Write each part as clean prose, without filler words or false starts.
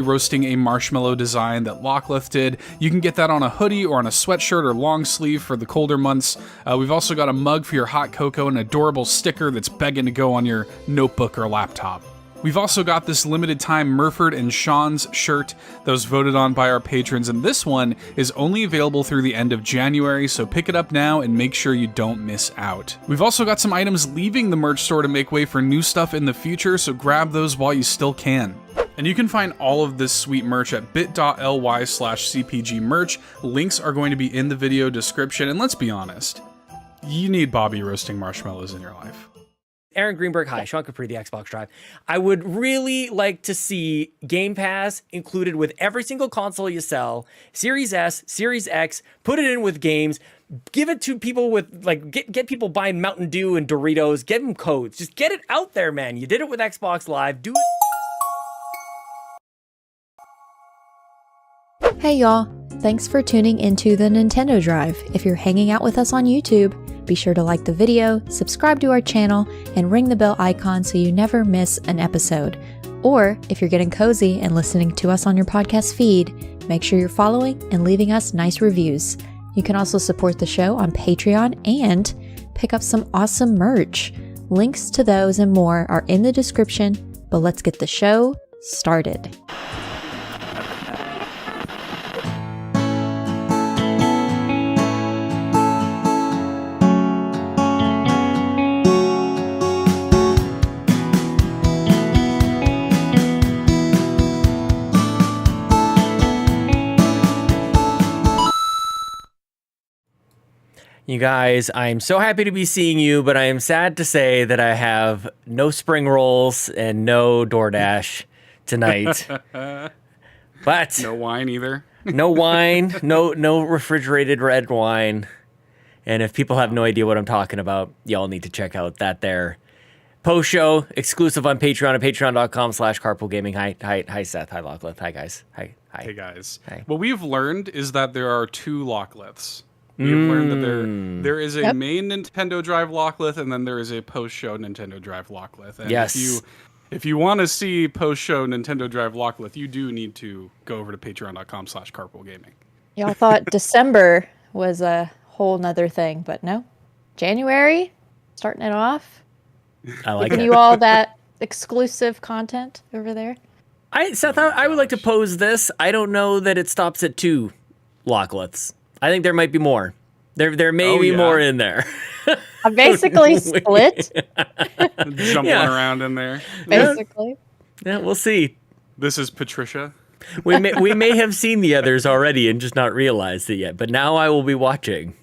roasting a marshmallow design that Lockleth did. You can get that on a hoodie or on a sweatshirt or long sleeve for the colder months. We've also got a mug for your hot cocoa and an adorable sticker that's begging to go on your notebook or laptop. We've also got this limited time Murford and Sean's shirt that was voted on by our patrons, and this one is only available through the end of January, so pick it up now and make sure you don't miss out. We've also got some items leaving the merch store to make way for new stuff in the future, so grab those while you still can. And you can find all of this sweet merch at bit.ly/cpgmerch. Links are going to be in the video description, and let's be honest, you need Bobby roasting marshmallows in your life. Aaron Greenberg, hi. Sean Capri, the Xbox Drive. I would really like to see Game Pass included with every single console you sell. Series S, Series X, put it in with games. Give it to people with, like, get people buying Mountain Dew and Doritos. Give them codes. Just get it out there, man. You did it with Xbox Live. Do it. Hey y'all, thanks for tuning into the Nintendo Drive. If you're hanging out with us on YouTube, be sure to like the video, subscribe to our channel, and ring the bell icon so you never miss an episode. Or, if you're getting cozy and listening to us on your podcast feed, make sure you're following and leaving us nice reviews. You can also support the show on Patreon and pick up some awesome merch. Links to those and more are in the description, but let's get the show started. You guys, I'm so happy to be seeing you, but I am sad to say that I have no spring rolls and no DoorDash tonight. But No wine either. no wine, no refrigerated red wine. And if people have no idea what I'm talking about, y'all need to check out that there post show exclusive on Patreon at patreon.com/carpoolgaming. Hi Seth. Hi Lockleth. Hi guys. Hi. Hey guys. Hi. What we've learned is that there are two Lockleths. We've learned that there is a main Nintendo Drive Lockleth, and then there is a post-show Nintendo Drive Lockleth. And Yes. if you want to see post-show Nintendo Drive Lockleth, you do need to go over to patreon.com/carpoolgaming. Y'all thought December was a whole nother thing, but no. January, starting it off. I like Giving it. you all that exclusive content over there. Seth, I would like to pose this. I don't know that it stops at 2 Lockleths. I think there might be more. There may be more in there. I'm basically split. Jumping around in there. Basically. Yeah, we'll see. This is Patricia. We may have seen the others already and just not realized it yet, but now I will be watching.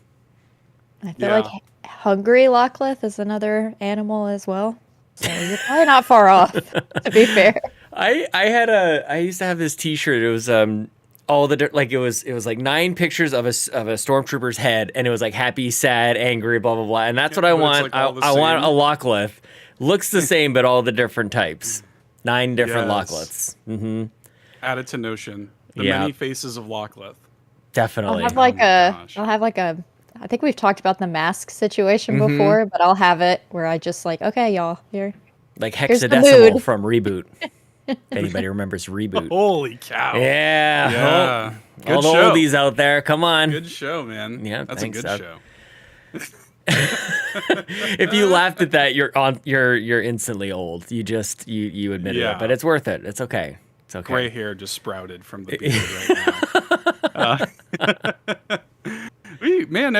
I feel like hungry Lockleth is another animal as well. So you're probably not far off, to be fair. I used to have this T-shirt. It was all the it was like 9 pictures of a stormtrooper's head, and it was like happy, sad, angry, blah blah blah. And that's what I want. Like I want a Lockleth. Looks the same, but all the different types. 9 different Yes. Lockleths. Mm-hmm. Add it to Notion. The many faces of Lockleth. Definitely. I'll have like a I think we've talked about the mask situation before, but I'll have it where I just like, okay, y'all, here. Like Here's the hexadecimal mood. from Reboot. If anybody remembers Reboot. Holy cow. Yeah. Good All the show. oldies out there. Come on. Good show, man. Yeah, That's thanks, a good Seth. show. If you laughed at that, you're instantly old. You admitted it, but it's worth it. It's okay. It's okay. Gray hair just sprouted from the beard right now.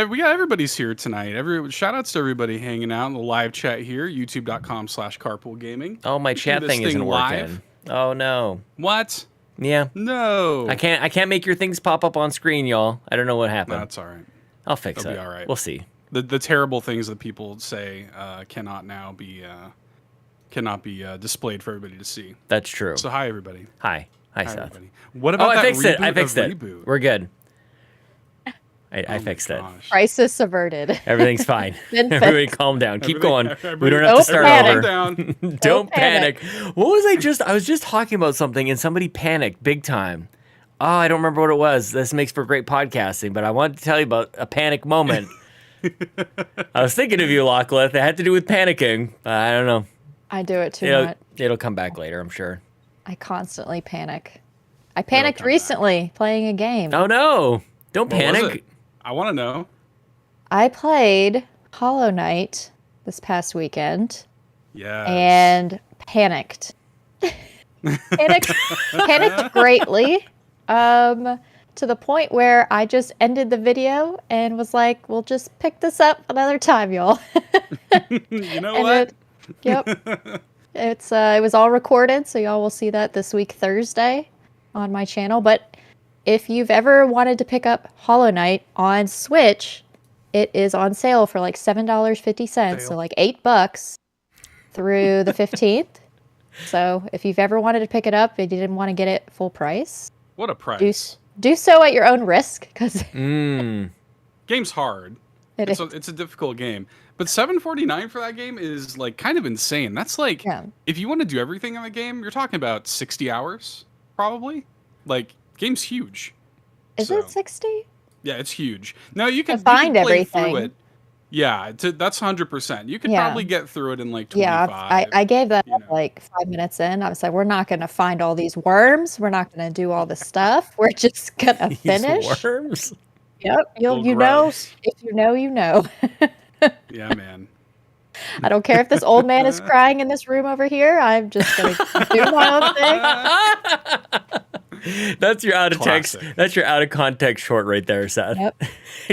We got everybody's here tonight. Shout outs to everybody hanging out in the live chat here, youtube.com/carpoolgaming. Oh, my chat thing isn't working. Oh no. What? Yeah. No. I can't make your things pop up on screen, y'all. I don't know what happened. No, that's all right. I'll fix It'll it. be all right. We'll see. The terrible things that people say cannot now be displayed for everybody to see. That's true. So hi everybody. Hi Seth. Everybody. What about that I fixed it. I reboot fixed of it. Reboot? We're good. I fixed it. Gosh. Crisis averted. Everything's fine. Been Everybody fixed. calm down. Keep going. Everybody- We don't have to start panic. over. Down. Don't panic. panic. What was I was just talking about something and somebody panicked big time. Oh, I don't remember what it was. This makes for great podcasting, but I wanted to tell you about a panic moment. I was thinking of you, Lockleth. It had to do with panicking. I don't know. I do it too much. It'll come back later, I'm sure. I constantly panic. I panicked recently playing a game. Oh no! Don't What was panic. it? I want to know. I played Hollow Knight this past weekend Yes. and panicked. Panicked greatly. To the point where I just ended the video and was like, we'll just pick this up another time, y'all. You know And what? Yep. It was all recorded, so y'all will see that this week Thursday on my channel. But if you've ever wanted to pick up Hollow Knight on Switch, it is on sale for like $7.50, so like $8 through the 15th. So if you've ever wanted to pick it up and you didn't want to get it full price, What a price. do so at your own risk, because Game's hard. It's a difficult game. But $7.49 for that game is like kind of insane. That's like, if you want to do everything in the game, you're talking about 60 hours, probably. Like, game's huge. Is it 60? Yeah, it's huge. No, you can find you can play everything. through it. Yeah, that's 100%. You could probably get through it in like 25. Yeah, I gave that up like 5 minutes in. I was like, we're not going to find all these worms. We're not going to do all this stuff. We're just going to finish. These worms? Yep. You know, if you know, you know. Yeah, man. I don't care if this old man is crying in this room over here. I'm just going to do my own thing. That's your out of text. That's your out of context short right there, Seth. Yep.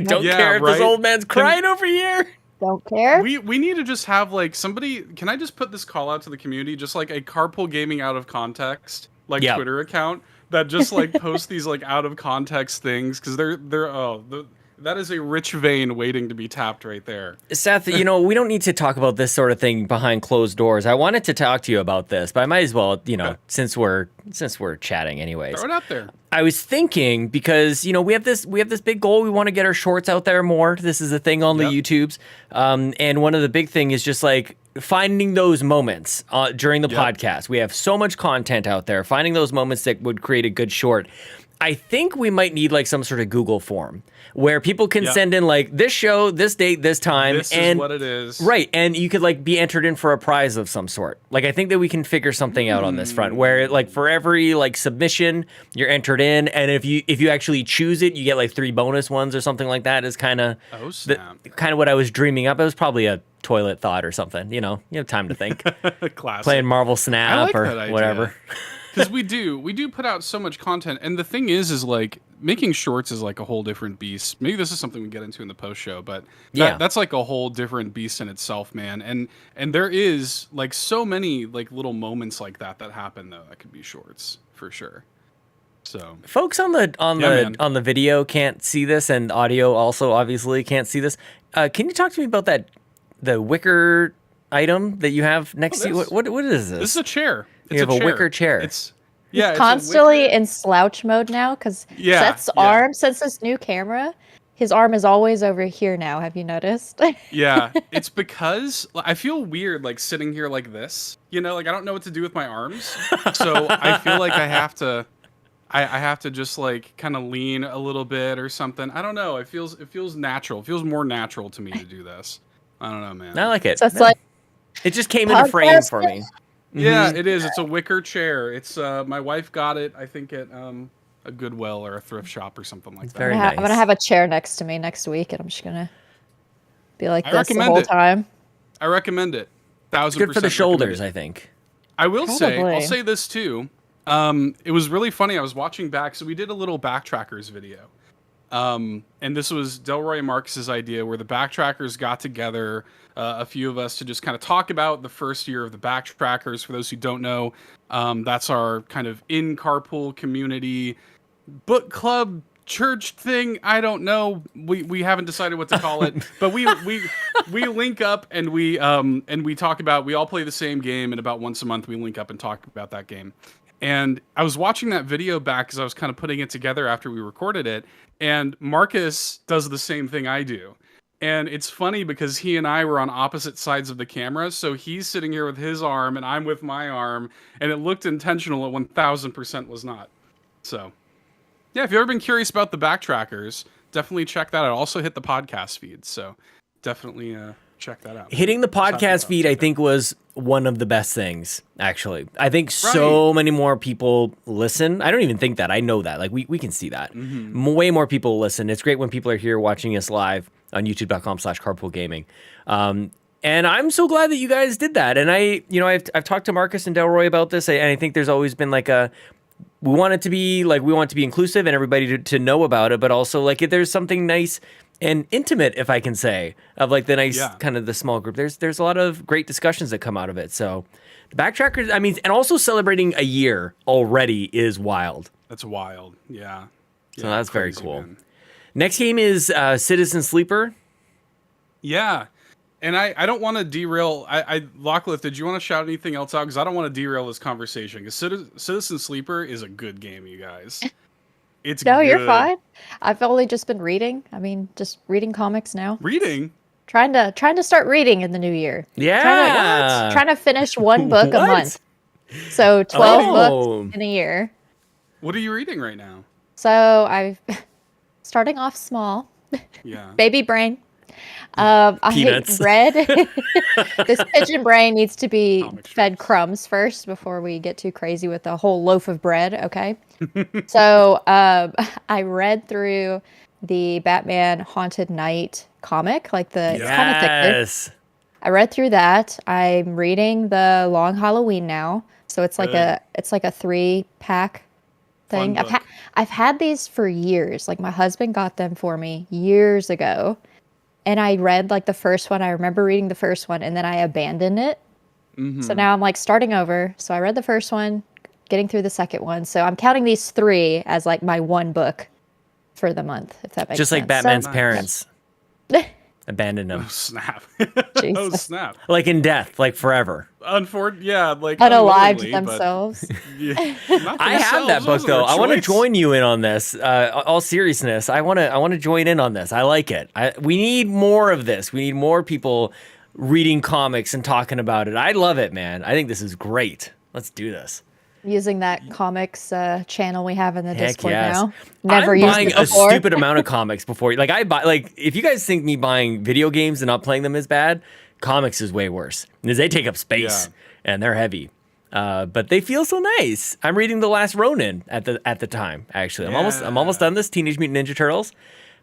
Don't care if this old man's crying over here. Don't care. We need to just have like somebody. Can I just put this call out to the community? Just like a carpool gaming out of context, like Twitter account that just like posts these like out of context things, because that is a rich vein waiting to be tapped right there. Seth, we don't need to talk about this sort of thing behind closed doors. I wanted to talk to you about this, but I might as well, since we're chatting anyways. Throw it out there. I was thinking, because we have this big goal. We want to get our shorts out there more. This is a thing on the YouTubes, and one of the big thing is just like finding those moments during the podcast. We have so much content out there. Finding those moments that would create a good short. I think we might need like some sort of Google form where people can send in like this show, this date, this time. This is what it is. Right. And you could like be entered in for a prize of some sort. Like, I think that we can figure something out on this front where like for every like submission, you're entered in. And if you actually choose it, you get like 3 bonus ones or something like that. Is kind of kind of what I was dreaming up. It was probably a toilet thought or something. You have time to think. Classic. Playing Marvel Snap like or that idea. whatever. Because we do put out so much content, and the thing is like making shorts is like a whole different beast. Maybe this is something we get into in the post show, but that's like a whole different beast in itself, man. And there is like so many like little moments like that happen though that could be shorts for sure. So folks on the video can't see this, and audio also obviously can't see this. Can you talk to me about the wicker item that you have next to you? What is this? This is a chair. You have a wicker chair. He's constantly in slouch mode now because Seth's arm, since this new camera, his arm is always over here now. Have you noticed? Yeah, it's because I feel weird like sitting here like this. Like I don't know what to do with my arms, so I feel like I have to just like kind of lean a little bit or something. I don't know. It feels natural. It feels more natural to me to do this. I don't know, man. I like it. So it's like it just came into frame for me. Yeah, it is. It's a wicker chair. It's my wife got it, I think, at a Goodwill or a thrift shop or something like that. Very nice. I'm gonna have a chair next to me next week, and I'm just gonna be like this the whole it. time. I recommend it. 1000%. Good for the shoulders, I think. I will say, I'll say this too. It was really funny. I was watching back, so we did a little backtrackers video. And this was Delroy and Markus's idea, where the backtrackers got together, a few of us, to just kind of talk about the first year of the backtrackers. For those who don't know, that's our kind of in carpool community book club church thing. I don't know. We haven't decided what to call it, but we link up and we talk about. We all play the same game, and about once a month we link up and talk about that game. And I was watching that video back because I was kind of putting it together after we recorded it. And Markus does the same thing I do. And it's funny because he and I were on opposite sides of the camera. So he's sitting here with his arm and I'm with my arm. And it looked intentional. At 1000% was not. So, yeah, if you've ever been curious about the backtrackers, definitely check that out. Also hit the podcast feed. So definitely check that out. Hitting the Just have podcast to feed, check I it think, was one of the best things, actually. I think so many more people listen. I don't even think that. I know that. Like, we can see that. Way more people listen. It's great when people are here watching us live on youtube.com/carpoolgaming. And I'm so glad that you guys did that. And I've talked to Markus and Delroy about this, and I think there's always been like we want to be inclusive and everybody to know about it, but also like if there's something nice and intimate, if I can say, of like the nice kind of the small group. There's a lot of great discussions that come out of it. So the Backtrackers, I mean, and also celebrating a year already is wild. That's wild. Yeah. So that's very cool. Man. Next game is Citizen Sleeper. Yeah. And I don't want to derail. Lachlan, did you want to shout anything else out? Because I don't want to derail this conversation. Because Citizen Sleeper is a good game, you guys. It's No, good. you're fine. I've only just been reading. I mean, just reading comics now. Reading? Trying to start reading in the new year. Yeah. Trying to finish one book a month. So 12 books in a year. What are you reading right now? So I've starting off small. Yeah. Baby brain. Peanuts. I read this pigeon brain needs to be fed crumbs first before we get too crazy with a whole loaf of bread. Okay. So I read through the Batman Haunted Night comic, like it's kind of thick. I read through that. I'm reading the Long Halloween now, so it's like a 3-pack thing. I've had these for years. Like my husband got them for me years ago. And I read like the first one. I remember reading the first one and then I abandoned it. So now I'm like starting over. So I read the first one, getting through the second one. So I'm counting these 3 as like my one book for the month, if that makes sense. Just like Batman's parents. Abandoned him. Oh, snap. Jesus. Oh, snap. Like in death, like forever. Like Unalived unwillingly, themselves. Yeah, I have that book though. I want to join you in on this. All seriousness, I want to join in on this. I like it. We need more of this. We need more people reading comics and talking about it. I love it, man. I think this is great. Let's do this. Using that comics channel we have in the Heck Discord yes. now. Never used buying it before. a stupid amount of comics before. Like I buy, like if you guys think me buying video games and not playing them is bad, comics is way worse because they take up space and they're heavy. But they feel so nice. I'm reading The Last Ronin at the time. Actually, I'm almost done this Teenage Mutant Ninja Turtles.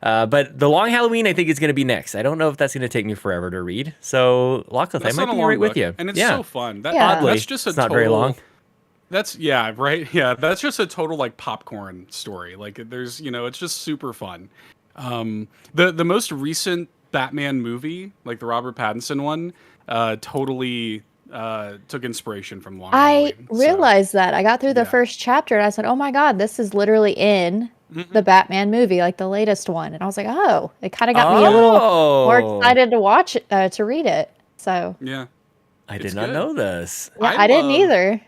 But The Long Halloween, I think, is going to be next. I don't know if that's going to take me forever to read. So, Lachlan, I might be right with you. And it's so fun. Oddly, that's just it's not very long. That's right. Yeah, that's just a total like popcorn story. Like there's, it's just super fun. The most recent Batman movie, like the Robert Pattinson one, totally took inspiration from Long Halloween. I realized that. I got through the first chapter and I said, "Oh my god, this is literally in the Batman movie, like the latest one." And I was like, "Oh," it kind of got me a little more excited to watch it, to read it. So yeah, I did not know this. Yeah, I didn't either.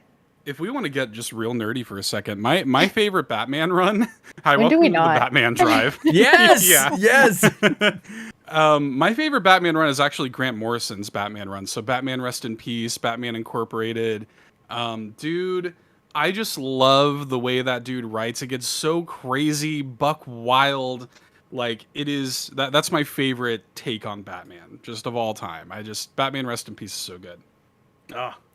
If we want to get just real nerdy for a second, my favorite Batman run. Hi, When do welcome we to not? the Batman Drive. Yes, yes. My favorite Batman run is actually Grant Morrison's Batman run. So Batman Rest in Peace, Batman Incorporated. Dude, I just love the way that dude writes. It gets so crazy, buck wild. Like it is that's my favorite take on Batman, just of all time. Batman Rest in Peace is so good.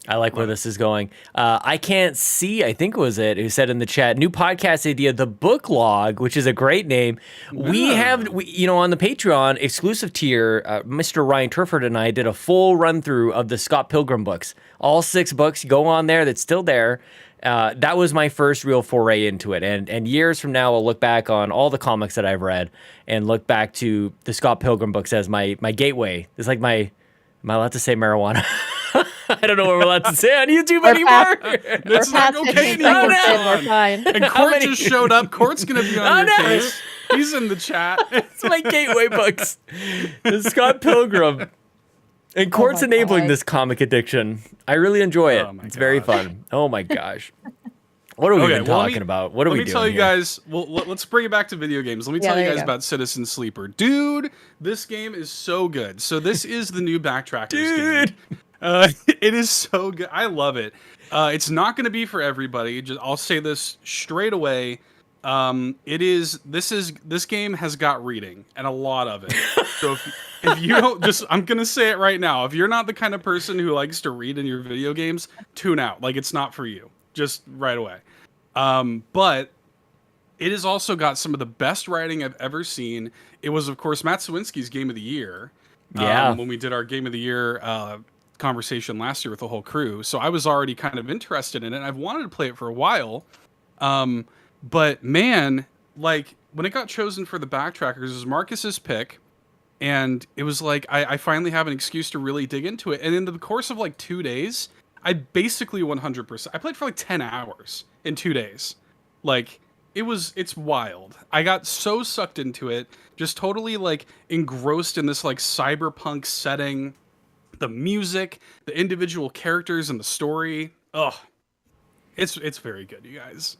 I like where this is going. I can't see, I think it was it who said in the chat, new podcast idea, The Book Log, which is a great name. We have, on the Patreon exclusive tier, Mr. Ryan Turford and I did a full run through of the Scott Pilgrim books. All 6 books go on there. That's still there. That was my first real foray into it. And years from now, I'll look back on all the comics that I've read and look back to the Scott Pilgrim books as my gateway. It's like am I allowed to say marijuana? I don't know what we're allowed to say on YouTube anymore. It's not okay anymore. We're fine. And Court just showed up. Court's going to be on your case. He's in the chat. It's my gateway books. The Scott Pilgrim. And Court's enabling this comic addiction. I really enjoy it. It's very fun. Oh my gosh. What are we even talking about? What are we doing? Let me tell you guys. Well, let's bring it back to video games. Let me tell you guys about Citizen Sleeper. Dude, this game is so good. So this is the new Backtrackers game. It is so good. I love it. It's not going to be for everybody. I'll say this straight away. This game has got reading and a lot of it. So If you don't I'm gonna say it right now. If you're not the kind of person who likes to read in your video games, tune out. Like, it's not for you. Just right away. But it has also got some of the best writing I've ever seen. It was, of course, Matt Sawinski's Game of the Year. Yeah. When we did our Game of the Year conversation last year with the whole crew. So I was already kind of interested in it. I've wanted to play it for a while. But man, like, when it got chosen for the Backtrackers, it was Markus's pick. And it was like, I finally have an excuse to really dig into it. And in the course of like 2 days, I basically 100%. I played for like 10 hours in 2 days. Like, it's wild. I got so sucked into it, just totally like engrossed in this like cyberpunk setting, the music, the individual characters, and the story. Ugh, it's very good, you guys.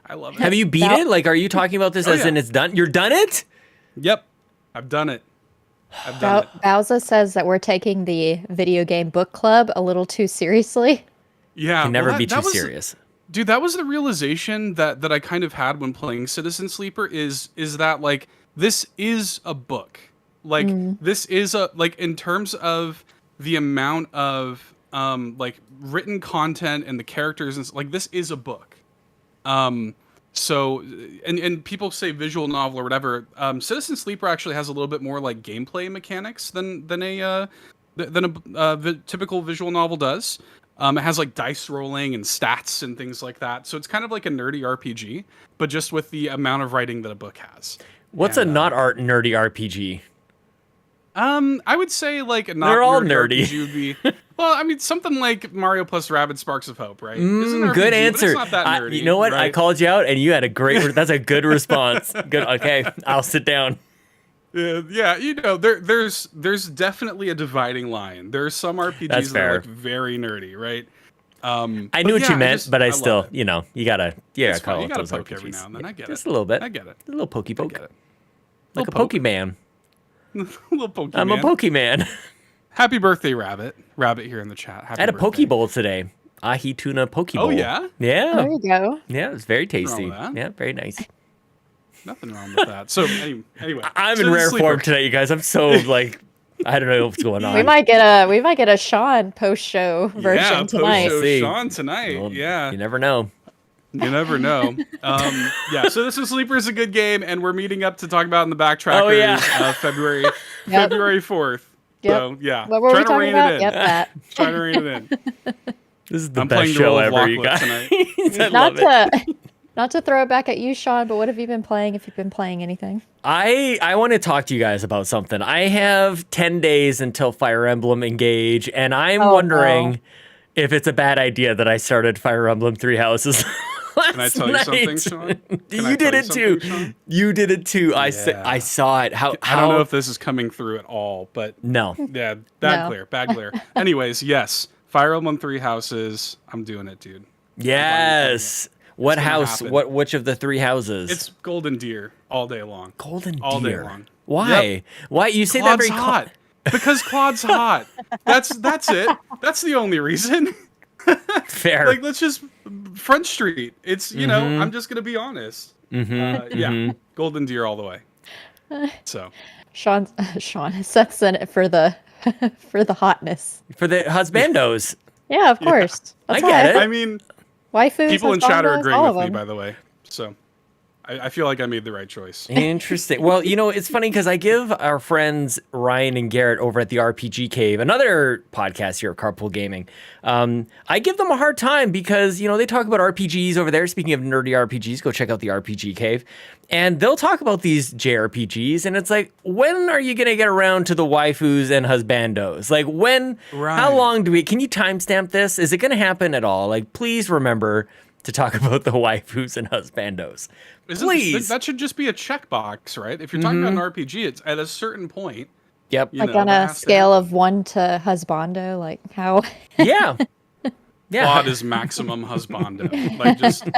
I love it. Have you beat it? Like, are you talking about this as in it's done? You're done it? Yep, I've done it. I've done it. Bowser says that we're taking the video game book club a little too seriously. Yeah, Can never be too serious. Dude, that was the realization that I kind of had when playing Citizen Sleeper is that like this is a book. Like this is like in terms of the amount of like written content and the characters and like this is a book. So and people say visual novel or whatever. Citizen Sleeper actually has a little bit more like gameplay mechanics than a typical visual novel does. It has like dice rolling and stats and things like that. So it's kind of like a nerdy RPG, but just with the amount of writing that a book has. What's a not nerdy RPG? I would say like not They're all nerdy nerdy. RPG would be, well, I mean something like Mario plus Rabbids Sparks of Hope, right? It's an RPG, Good but answer. it's not that nerdy, you know what? I right? called you out, and you had a great. That's a good response. Good. Okay, I'll sit down. Yeah, you know, there's definitely a dividing line. There's some RPGs That's that are fair. like very nerdy, right? I knew what you meant, but I love still, it. you know, you It's fine. call You it gotta those poke RPGs. every now and then. I get Just it. a little bit. I get it. A little pokey I poke. get it. Like a Little poke. Pokemon. Little Pokemon. I'm a Pokemon. Happy birthday, Rabbit. Rabbit here in the chat. Happy I had a birthday. Pokeball today. Ahi tuna Pokeball. Oh, yeah? Yeah. There you go. Yeah, it's very tasty. with that. Yeah, very nice. Nothing wrong with that. So anyway, I'm so in the rare Sleeper. form tonight, you guys. I'm so like, I don't know what's going on. We might get a Sean post show version tonight. Post-show See. Sean tonight. Well, yeah. You never know. You never know. Yeah, so this is Sleeper is a good game, and we're meeting up to talk about in the Backtrackers Oh, yeah. February 4th. Yep. So yeah, What were we trying to talking rein about? it in. Yep, that. Trying to rein it in. This is the I'm best playing the show role of ever, you Lockwood guys. tonight. I Not love it. not to throw it back at you, Sean, but what have you been playing? If you've been playing anything? I want to talk to you guys about something. I have 10 days until Fire Emblem Engage, and I'm wondering no. if it's a bad idea that I started Fire Emblem Three Houses. Can I tell you something, Sean? Can I You tell did it something, too. Sean? You did it too. I Yeah. saw it. How I don't know if this is coming through at all, but no. yeah, bad No. clear. Anyways, yes, Fire Emblem Three Houses. I'm doing it, dude. Yes. What gonna house? happen. Which of the three houses? It's Golden Deer all day long. Golden all day Deer. long. Why? Yep. Why you say Claude's that very hot. Because Claude's hot. That's it. That's the only reason. fair? Like, let's just Front Street. It's know, I'm just gonna be honest. Yeah, Golden Deer all the way. So Sean sets in it for the for the hotness. For the husbandos. Yeah, of course. I That's get right. it. I mean, Waifus, people in chat are husbandos, agreeing all with of me, them. by the way. So I feel like I made the right choice. Interesting. Well, you know, it's funny because I give our friends Ryan and Garrett over at the RPG Cave, another podcast here at Carpool Gaming, I give them a hard time because, you know, they talk about RPGs over there. Speaking of nerdy RPGs, go check out the RPG Cave. And they'll talk about these JRPGs, and it's like, when are you going to get around to the waifus and husbandos? Like, when, Right. how long can you timestamp this? Is it going to happen at all? Like, please remember to talk about the waifus and husbandos. Please. That should just be a checkbox, right? If you're talking about an RPG, it's at a certain point. Yep. You Like know, on that a has to scale happen. of 1 to husbando, like how Yeah. Yeah. Claude is maximum husbando. Like just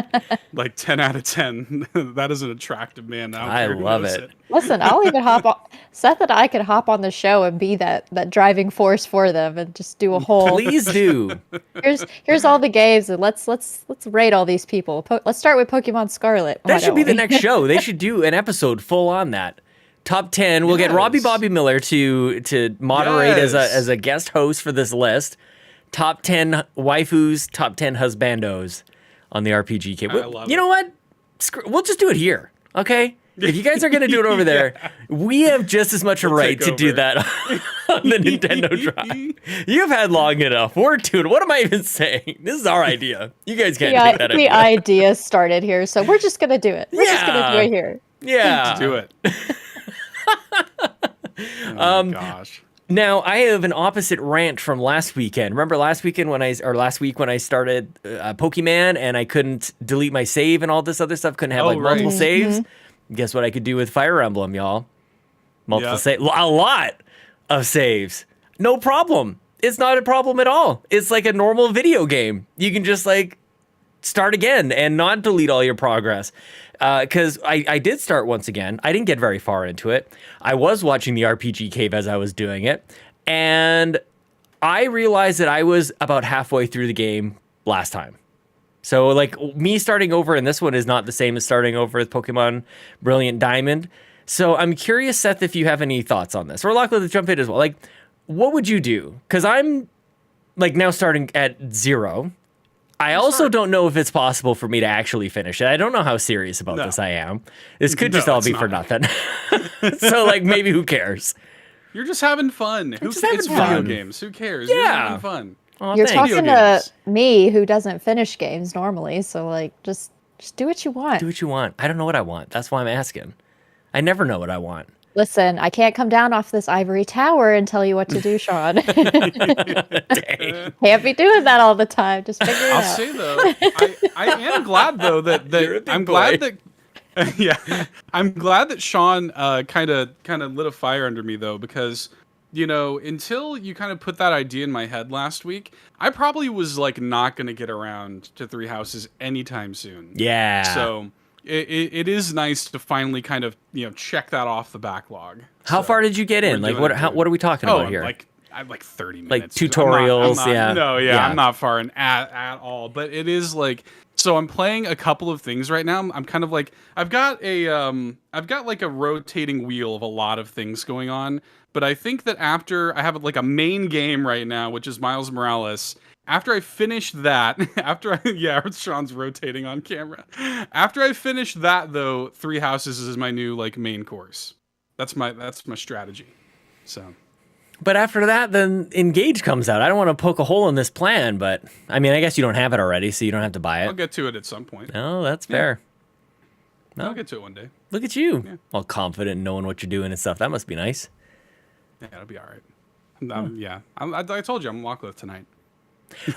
like 10 out of 10. That is an attractive man. I care who love knows it. Listen, I'll even hop on. Seth and I could hop on the show and be that driving force for them and just do a whole. Please do. Here's all the games and let's rate all these people. Let's start with Pokemon Scarlet. Why That should don't be the we? next show. They should do an episode full on that. Top 10. We'll get Robbie Bobby Miller to moderate as a guest host for this list. Top 10 waifus, top 10 husbandos on the RPG Cave. You know what? We'll just do it here, okay? If you guys are going to do it over there, we have just as much a right to do that on the Nintendo Drive. You've had long enough. We're doing. What am I even saying? This is our idea. You guys can't take that The idea started here, so we're just going to do it. We're just going to do it here. Yeah. Let's do it. Oh my gosh. Now, I have an opposite rant from last weekend. Remember last week when I started Pokemon and I couldn't delete my save and all this other stuff, couldn't have multiple saves? Guess what I could do with Fire Emblem, y'all? Multiple saves. A lot of saves. No problem. It's not a problem at all. It's like a normal video game. You can just like start again and not delete all your progress. Because I did start once again. I didn't get very far into it. I was watching the RPG Cave as I was doing it. And I realized that I was about halfway through the game last time. So, like, me starting over in this one is not the same as starting over with Pokemon Brilliant Diamond. So, I'm curious, Seth, if you have any thoughts on this. Or Lachlan, to jump in as well. Like, what would you do? Because I'm, like, now starting at 0. I also don't know if it's possible for me to actually finish it. I don't know how serious about this I am. This could just all be for nothing. So, like, maybe who cares? You're just having fun. It's video games. Who cares? You're having fun. Oh, you're talking to me who doesn't finish games normally, so like just do what you want. Do what you want. I don't know what I want. That's why I'm asking. I never know what I want. Listen, I can't come down off this ivory tower and tell you what to do, Sean. Can't be doing that all the time. Just figure it out. I'll say though, I am glad though that I'm glad that I'm glad that Sean kind of lit a fire under me though, because you know, until you kind of put that idea in my head last week, I probably was like not going to get around to Three Houses anytime soon. Yeah. So it is nice to finally kind of, you know, check that off the backlog. How far did you get in? Like, what are we talking about here? I'm like 30 minutes. Like tutorials, I'm not far in at all. But it is like, so I'm playing a couple of things right now. I'm kind of like, I've got like a rotating wheel of a lot of things going on. But I think that after I have like a main game right now, which is Miles Morales, after I finish that, Sean's rotating on camera. After I finish that though, Three Houses is my new like main course. That's my strategy. So. But after that, then Engage comes out. I don't want to poke a hole in this plan, but I mean, I guess you don't have it already, so you don't have to buy it. I'll get to it at some point. No, that's fair. No. I'll get to it one day. Look at you, all confident, knowing what you're doing and stuff. That must be nice. Yeah, it'll be all right. I told you I'm Lachlan tonight.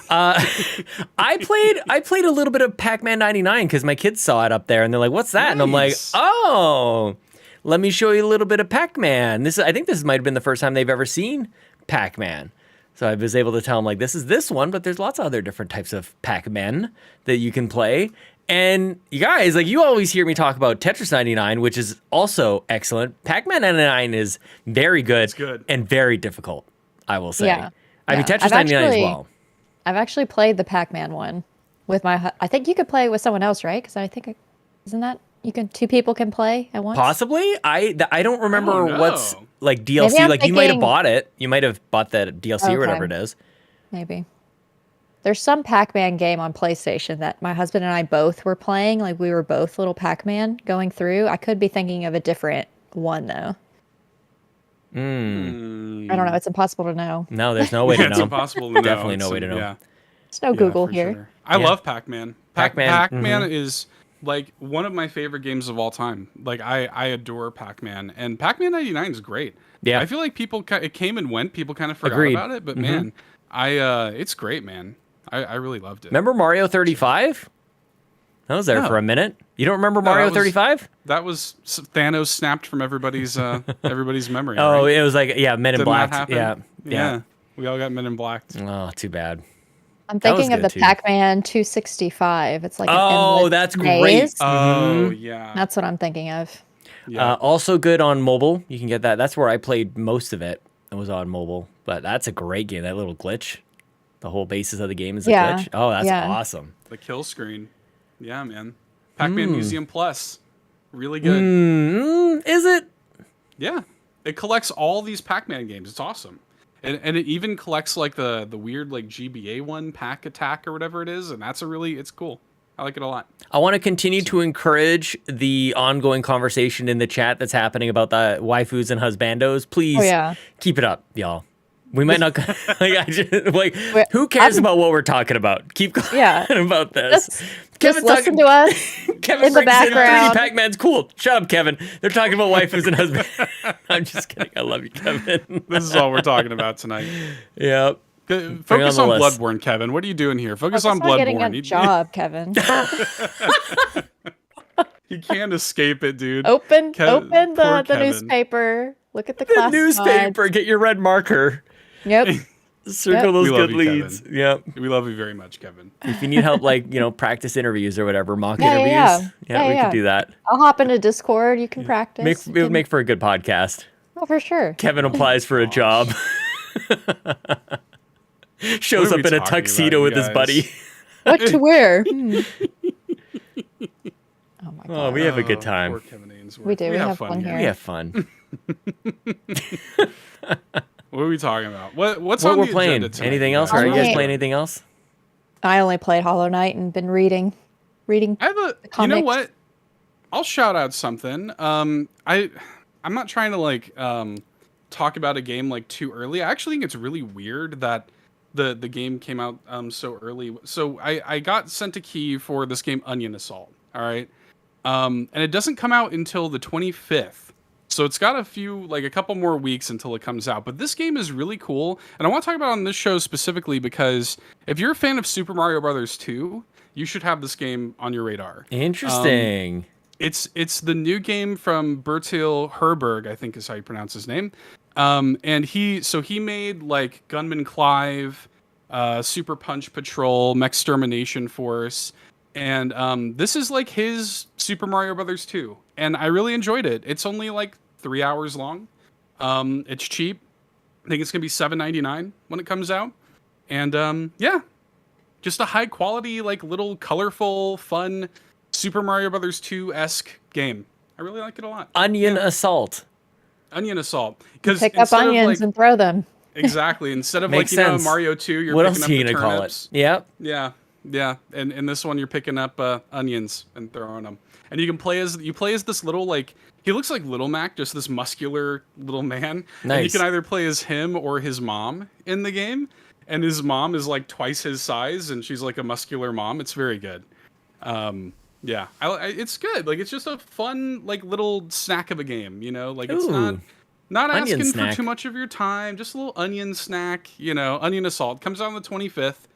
I played a little bit of Pac-Man 99 because my kids saw it up there and they're like, "What's that?" Nice. And I'm like, "Oh, let me show you a little bit of Pac-Man." I think this might have been the first time they've ever seen Pac-Man. So I was able to tell them like, "This is this one, but there's lots of other different types of Pac-Man that you can play." And you guys, like, you always hear me talk about Tetris 99, which is also excellent. Pac-Man 99 is very good, and very difficult, I will say. Yeah. I mean, Tetris 99 as well. I've actually played the Pac-Man one with I think you could play with someone else, right? Because I think, isn't that, two people can play at once? Possibly. I don't remember what's, like, DLC. Like, you might have bought it. You might have bought that DLC or whatever it is. Maybe. There's some Pac-Man game on PlayStation that my husband and I both were playing. Like, we were both little Pac-Man going through. I could be thinking of a different one, though. I don't know. It's impossible to know. No, there's no way to know. It's impossible to know. Definitely no way to know. Yeah. There's no Google here. Sure. I love Pac-Man. Pac-Man is, like, one of my favorite games of all time. Like, I adore Pac-Man. And Pac-Man 99 is great. Yeah. I feel like it came and went. People kind of forgot about it. But, man, it's great, man. I really loved it. Remember Mario 35? That was there for a minute. You don't remember Mario 35? That was Thanos snapped from everybody's memory. Oh, right? It was like, Men in Black. Yeah. We all got Men in Black. Oh, too bad. I'm thinking of the Pac-Man 265. It's like an that's maze. great. Oh, yeah. That's what I'm thinking of. Yeah. Also good on mobile. You can get that. That's where I played most of it. It was on mobile. But that's a great game. That little glitch. The whole basis of the game is a glitch. Oh, that's awesome. The kill screen. Yeah, man. Pac-Man Museum Plus. Really good. Is it? Yeah, it collects all these Pac-Man games. It's awesome. And it even collects like the weird like GBA one, Pack Attack or whatever it is, and it's cool. I like it a lot. I want to continue to encourage the ongoing conversation in the chat that's happening about the waifus and husbandos. Please keep it up, y'all. We might not who cares about what we're talking about? Keep going about this. Just listen to us Kevin in the background. 3D Pac-Man's cool. Shut up, Kevin. They're talking about waifus and husbands. I'm just kidding. I love you, Kevin. This is all we're talking about tonight. Yep. Focus on Bloodborne, Kevin. What are you doing here? Focus on Bloodborne. Getting a job, Kevin. You can't escape it, dude. Open the newspaper. Look at the classifieds. Newspaper. Get your red marker. Yep. Circle those good leads. Kevin. Yep. We love you very much, Kevin. If you need help, practice interviews or whatever, mock interviews. We could do that. I'll hop into Discord. You can practice. It would make for a good podcast. Oh, for sure. Kevin applies for a job. Shows up in a tuxedo with his buddy. What to wear? Oh my god. Oh, we have a good time. Poor Kevin Ainsworth. We do. We have fun here. We have fun. What are we talking about? What's what on we're the playing? agenda tonight, Anything else? Or are you guys playing anything else? I only played Hollow Knight and been reading. I have you know what? I'll shout out something. I'm not trying to talk about a game too early. I actually think it's really weird that the game came out so early. So I got sent a key for this game Onion Assault. All right. And it doesn't come out until the 25th. So it's got a couple more weeks until it comes out. But this game is really cool. And I want to talk about it on this show specifically because if you're a fan of Super Mario Brothers 2, you should have this game on your radar. Interesting. It's the new game from Bertil Herberg, I think is how you pronounce his name. And he made Gunman Clive, Super Punch Patrol, Mechstermination Force. And this is his Super Mario Brothers 2. And I really enjoyed it. It's only 3 hours long. It's cheap. I think it's going to be $7.99 when it comes out. And just a high quality, little colorful, fun Super Mario Brothers 2-esque game. I really like it a lot. Onion Assault. Onion Assault. Because pick up onions and throw them. Exactly. Instead of Mario 2, you're what picking else up are you the gonna call turnips. it? Yep. Yeah. And in this one, you're picking up onions and throwing them. And you can play as this little he looks like Little Mac, just this muscular little man. Nice. And you can either play as him or his mom in the game. And his mom is twice his size, and she's a muscular mom. It's very good. Yeah, it's good. It's just a fun little snack of a game. It's not asking for too much of your time. Just a little onion snack. Onion Assault comes out on the 25th.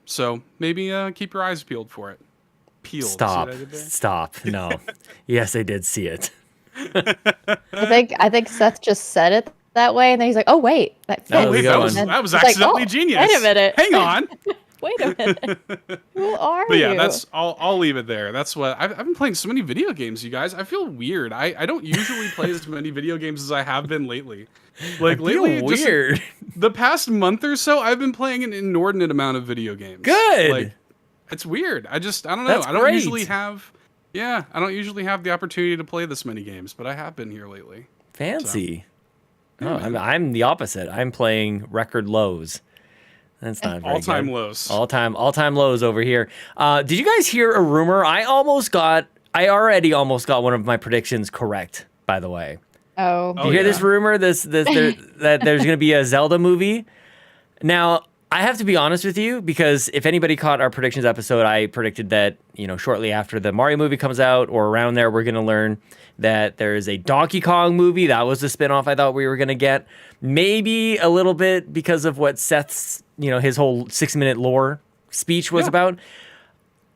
So maybe keep your eyes peeled for it. Peeled. Stop. No. Yes, I did see it. I think Seth just said it that way, and then he's like, "Oh wait, that was accidentally genius. Wait a minute. Hang on. Wait a minute. Who are you?" But yeah, I'll leave it there. That's what I've been playing so many video games, you guys. I feel weird. I don't usually play as many video games as I have been lately. Lately, weird. The past month or so, I've been playing an inordinate amount of video games. Good. It's weird. I don't know. That's I don't great. usually have the opportunity to play this many games, but I have been here lately. Fancy. So. Oh, I'm the opposite. I'm playing record lows. That's not very all-time good. lows. All-time lows over here. Did you guys hear a rumor? I already almost got one of my predictions correct, by the way. Oh. Did you hear this rumor? That there's going to be a Zelda movie? Now, I have to be honest with you, because if anybody caught our predictions episode, I predicted that, shortly after the Mario movie comes out or around there, we're going to learn that there is a Donkey Kong movie. That was the spinoff I thought we were going to get. Maybe a little bit because of what Seth's, his whole 6-minute lore speech was about.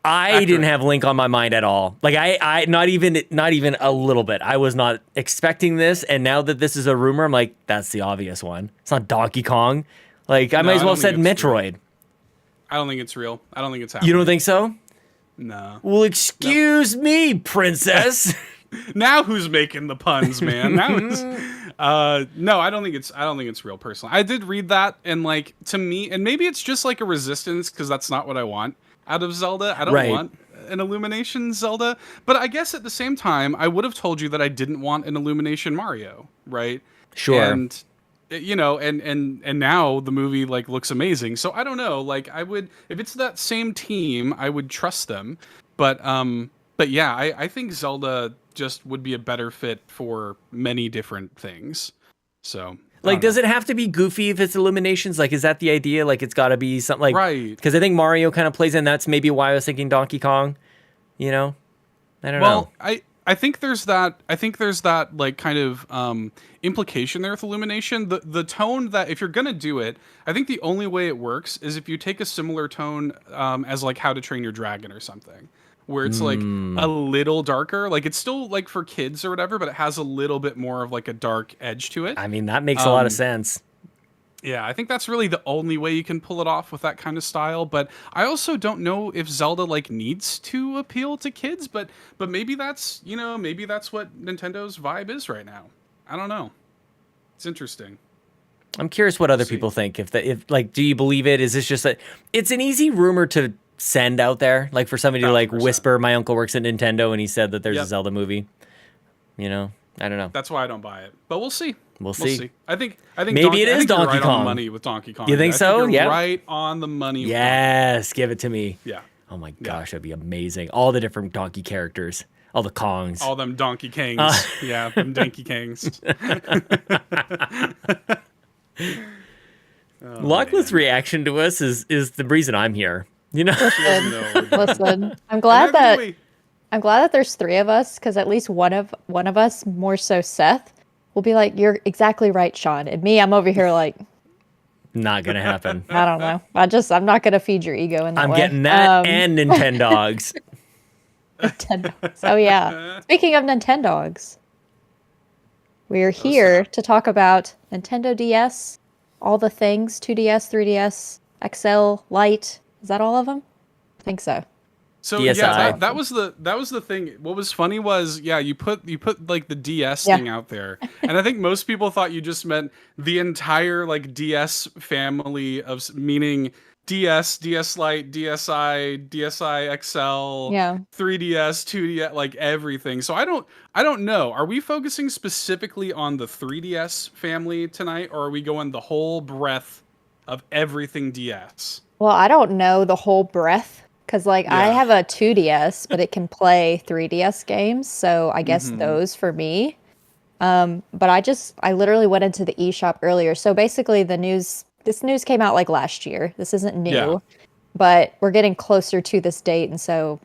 I didn't have Link on my mind at all. I not even a little bit. I was not expecting this. And now that this is a rumor, I'm like, that's the obvious one. It's not Donkey Kong. I might as well have said Metroid. Real. I don't think it's real. I don't think it's happening. You don't think so? No. Well, excuse me, princess. Now who's making the puns, man? No, I don't think it's real personally. I did read that, and to me, and maybe it's just a resistance, because that's not what I want out of Zelda. I don't want an Illumination Zelda, but I guess at the same time, I would have told you that I didn't want an Illumination Mario, right? Sure. And and now the movie like looks amazing. So I don't know, like I would, if it's that same team, I would trust them. But yeah, I think Zelda just would be a better fit for many different things. So like, does it have to be goofy if it's Illuminations? Like, is that the idea? Like, it's got to be something like, right? Because I think Mario kind of plays in. That's maybe why I was thinking Donkey Kong. I don't know. Well, I think there's that. I think there's that like kind of implication there with Illumination. The tone that if you're gonna do it, I think the only way it works is if you take a similar tone as like How to Train Your Dragon or something, where it's like a little darker. Like it's still like for kids or whatever, but it has a little bit more of like a dark edge to it. I mean, that makes a lot of sense. Yeah, I think that's really the only way you can pull it off with that kind of style. But I also don't know if Zelda like needs to appeal to kids. But maybe that's maybe that's what Nintendo's vibe is right now. I don't know. It's interesting. I'm curious what other people think. If do you believe it? Is this just it's an easy rumor to send out there, like for somebody to like 100%. Whisper, my uncle works at Nintendo and he said that there's a Zelda movie. I don't know. That's why I don't buy it. But we'll see. We'll see. I think maybe it is Donkey Kong. On the money with Donkey Kong. You think so? Yeah. Right on the money. Yes, give it to me. Yeah. Oh my gosh, that'd be amazing. All the different Donkey characters, all the Kongs, all them Donkey Kings. Yeah, them Donkey Kings. Lachlan's reaction to us is the reason I'm here. Listen, I'm glad that there's three of us, because at least one of us, more so Seth, will be like, "You're exactly right, Sean," and me, I'm over here like, not gonna happen. I don't know. I'm not gonna feed your ego in that way. I'm getting that and Nintendogs. Nintendogs. Oh yeah. Speaking of Nintendogs, we're here to talk about Nintendo DS, all the things, 2DS, 3DS, XL, Lite. Is that all of them? I think so. So DSi. yeah, that was the thing. What was funny was you put like the DS thing out there, and I think most people thought you just meant the entire like DS family of, meaning DS, DS Lite, DSi, DSi XL, 3DS, 2DS, like everything. So I don't know. Are we focusing specifically on the 3DS family tonight, or are we going the whole breadth of everything DS? Well, I don't know the whole breadth. Because, I have a 2DS, but it can play 3DS games, so I guess those for me. But I literally went into the eShop earlier. So basically, this news came out, last year. This isn't new, but we're getting closer to this date, and so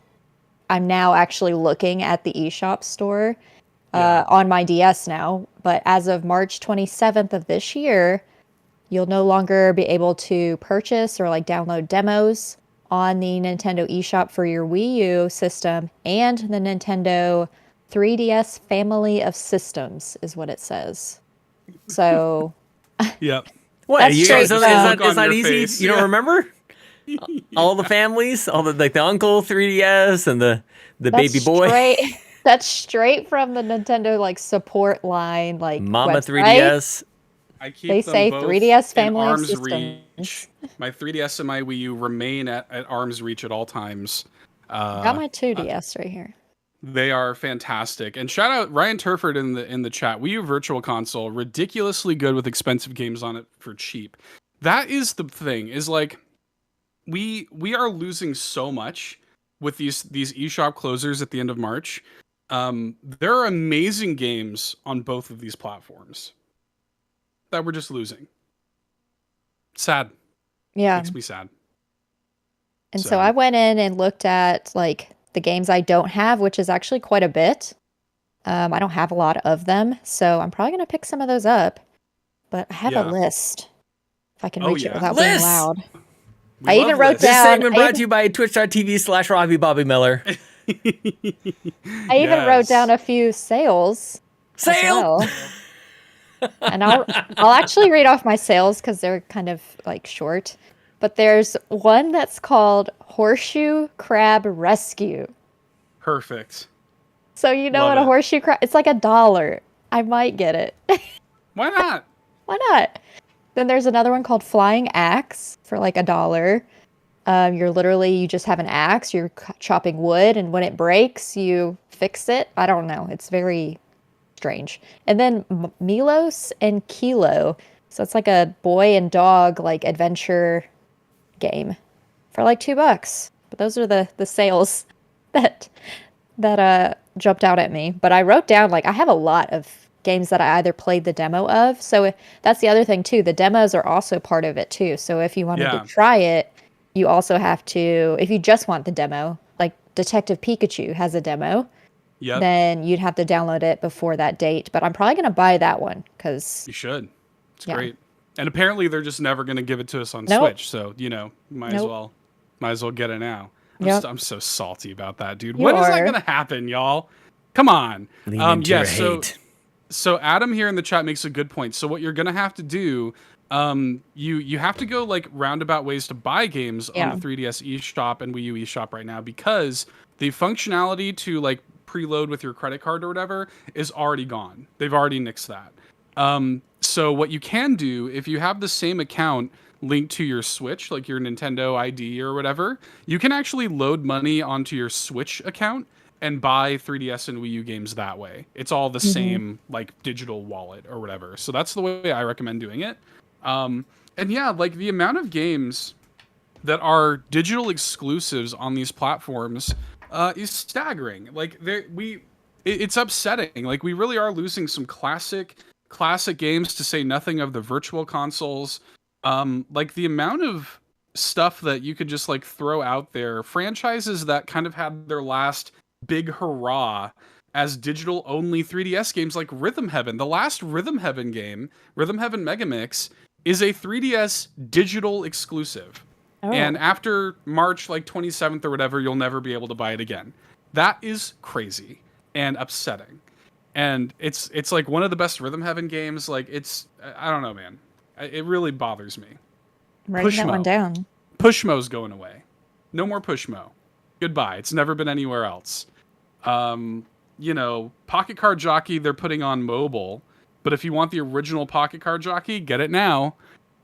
I'm now actually looking at the eShop store on my DS now. But as of March 27th of this year, you'll no longer be able to purchase or, download demos on the Nintendo eShop for your Wii U system and the Nintendo 3DS family of systems is what it says. So, yep. What? That's straight is that easy? Face. You don't remember? All the families, all the uncle 3DS and the baby boy. That's straight from the Nintendo support line, Mama website. 3DS. I keep they them say both 3DS in family of arm's systems. reach. My 3DS and my Wii U remain at arm's reach at all times. Got my 2DS right here. They are fantastic. And shout out Ryan Turford in the chat. Wii U Virtual Console, ridiculously good with expensive games on it for cheap. That is the thing, is we are losing so much with these eShop closers at the end of March. There are amazing games on both of these platforms that we're just losing. Sad. Yeah. Makes me sad. And so I went in and looked at the games I don't have, which is actually quite a bit. I don't have a lot of them, so I'm probably going to pick some of those up. But I have a list. If I can reach it without being loud. I even wrote down... This segment brought to you by twitch.tv/Robby Bobby Miller. I even wrote down a few sales. Sale! And I'll actually read off my sales because they're kind of short. But there's one that's called Horseshoe Crab Rescue. Perfect. So what a horseshoe crab... It's $1. I might get it. Why not? Why not? Then there's another one called Flying Axe for $1. You just have an axe, you're chopping wood, and when it breaks, you fix it. I don't know. It's very strange. And then Milos and Kilo. So it's like a boy and dog like adventure game for like $2. But those are the sales that jumped out at me. But I wrote down, like, I have a lot of games that I either played the demo of. So that's the other thing too. The demos are also part of it too. So if you wanted to try it, you also have to, if you just want the demo, like Detective Pikachu has a demo, then you'd have to download it before that date. But I'm probably going to buy that one because you should. It's great. And apparently they're just never going to give it to us on Switch. So, might as well get it now. I'm so salty about that, dude. When is that going to happen, y'all? Come on. So Adam here in the chat makes a good point. So what you're going to have to do, you have to go like roundabout ways to buy games on the 3DS eShop and Wii U eShop right now, because the functionality to like preload with your credit card or whatever is already gone. They've already nixed that. So what you can do, if you have the same account linked to your Switch, like your Nintendo ID or whatever, you can actually load money onto your Switch account and buy 3DS and Wii U games that way. It's all the same like digital wallet or whatever. So that's the way I recommend doing it. And yeah, like the amount of games that are digital exclusives on these platforms is staggering. Like it's upsetting. Like we really are losing some classic games, to say nothing of the virtual consoles. Like the amount of stuff that you could just like throw out there, franchises that kind of had their last big hurrah as digital only 3DS games, like Rhythm Heaven. The last Rhythm Heaven game, Rhythm Heaven Megamix, is a 3DS digital exclusive. And after March like 27th or whatever, you'll never be able to buy it again. That is crazy and upsetting. And it's like one of the best Rhythm Heaven games. Like I don't know, man. It really bothers me. I'm writing that one down. Pushmo's going away. No more Pushmo. Goodbye. It's never been anywhere else. Pocket Card Jockey they're putting on mobile, but if you want the original Pocket Card Jockey, get it now.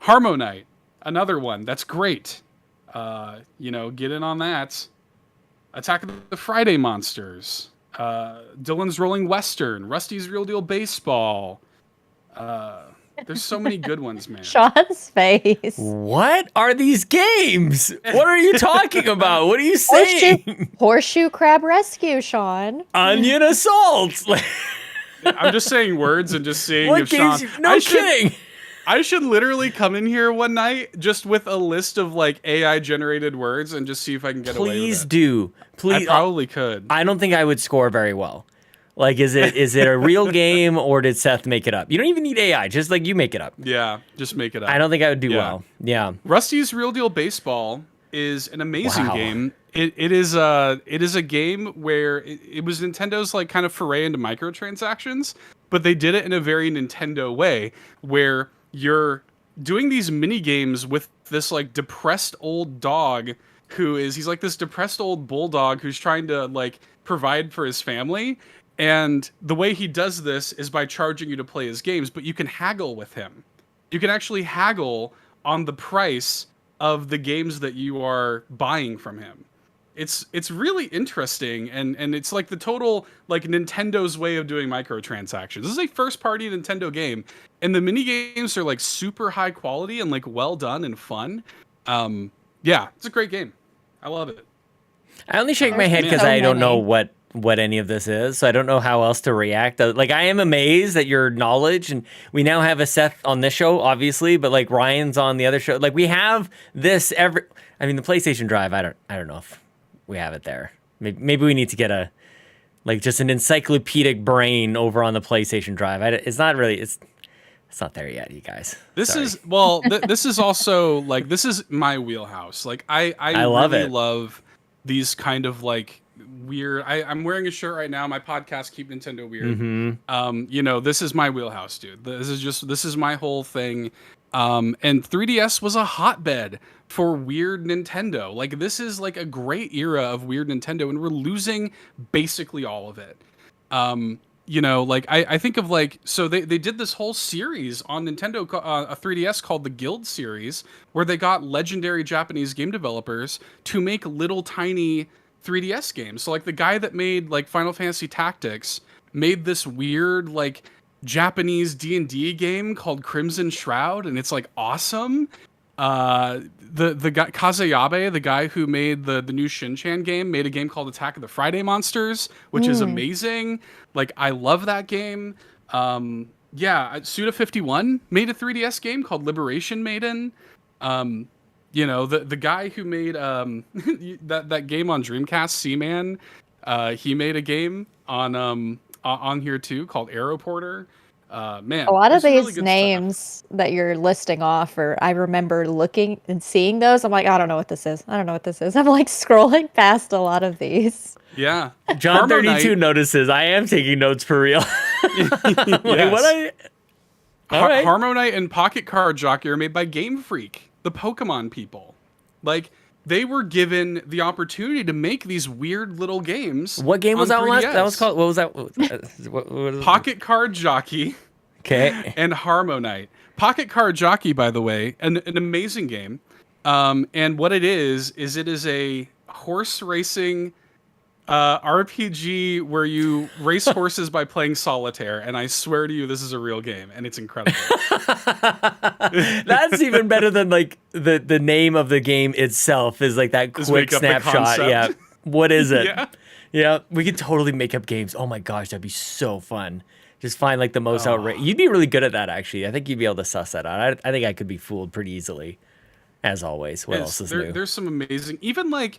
Harmonite, another one that's great. Get in on that. Attack of the Friday Monsters. Dylan's Rolling Western. Rusty's Real Deal Baseball. There's so many good ones, man. Sean's face. What are these games? What are you talking about? What are you saying? Horseshoe Crab Rescue, Sean. Onion Assault. I'm just saying words and just seeing what if Sean... No kidding. I should literally come in here one night just with a list of like AI generated words and just see if I can get away with it. Please do. Please. I probably could. I don't think I would score very well. Like, is it a real game or did Seth make it up? You don't even need AI. Just like you make it up. Yeah, just make it up. I don't think I would do well. Yeah. Rusty's Real Deal Baseball is an amazing game. It is a game where it was Nintendo's like kind of foray into microtransactions, but they did it in a very Nintendo way where you're doing these mini games with this like depressed old dog he's like this depressed old bulldog who's trying to like provide for his family. And the way he does this is by charging you to play his games, but you can haggle with him. You can actually haggle on the price of the games that you are buying from him. It's really interesting, and it's like the total like Nintendo's way of doing microtransactions. This is a first-party Nintendo game, and the mini games are like super high quality and like well done and fun. Yeah, it's a great game. I love it. I only shake my head because I don't know what any of this is, so I don't know how else to react. Like, I am amazed at your knowledge, and we now have a Seth on this show, obviously, but like Ryan's on the other show. Like, we have this the PlayStation Drive. I don't know if we have it there. Maybe we need to get just an encyclopedic brain over on the PlayStation Drive. It's not really. It's not there yet, you guys. This is also like, this is my wheelhouse. Like I love these kind of like weird. I'm wearing a shirt right now. My podcast, Keep Nintendo Weird. Mm-hmm. This is my wheelhouse, dude. This is my whole thing. And 3DS was a hotbed for weird Nintendo. Like, this is like a great era of weird Nintendo, and we're losing basically all of it. you know, like I think of like, so they did this whole series on Nintendo, a 3DS called the Guild series, where they got legendary Japanese game developers to make little tiny 3DS games. So like the guy that made like Final Fantasy Tactics made this weird like Japanese D&D game called Crimson Shroud, and it's like awesome. The guy Kazayabe, the guy who made the new Shin-Chan game, made a game called Attack of the Friday Monsters, which is amazing. Like I love that game. Yeah, Suda51 made a 3DS game called Liberation Maiden. You know, the guy who made that game on Dreamcast, Seaman, he made a game on here too called Aeroporter. Man, A lot of there's some really these good names that you're listing off, or I remember looking and seeing those. I'm like, I don't know what this is. I don't know what this is. I'm like scrolling past a lot of these. stuff. Yeah, John Harmo 32 Knight- notices. I am taking notes for real. Like, Yes. what I? All right. Harmo Knight and Pocket Card Jockey are made by Game Freak, the Pokemon people. Like, they were given the opportunity to make these weird little games. What game was on that one? 3DS. That was called. What was that? What was Pocket Card Jockey Okay. and Harmo Knight. Pocket Card Jockey, by the way, an amazing game. And what it is it is a horse racing RPG where you race horses by playing solitaire. And I swear to you, this is a real game, and it's incredible. That's even better than like the name of the game itself is like that Just quick make up the snapshot. concept. Yeah. What is it? Yeah. Yeah. We could totally make up games. Oh my gosh, that'd be so fun. Just find like the most outrageous. You'd be really good at that, actually. I think you'd be able to suss that out. I think I could be fooled pretty easily. As always. What else is new? There's some amazing, even the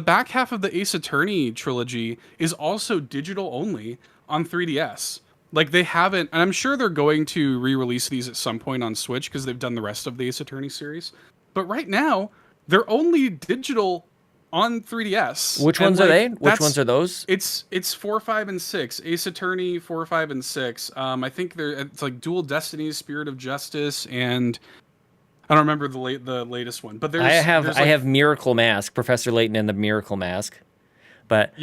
back half of the Ace Attorney trilogy is also digital only on 3DS. Like they haven't, and I'm sure they're going to re-release these at some point on Switch because they've done the rest of the Ace Attorney series. But right now, they're only digital on 3DS. Which And, ones are like, they? Which ones are those? It's 4, 5, and 6. Ace Attorney 4, 5, and 6. I think it's like Dual Destinies, Spirit of Justice, and I don't remember the latest one. But I have Miracle Mask, Professor Layton and the Miracle Mask. But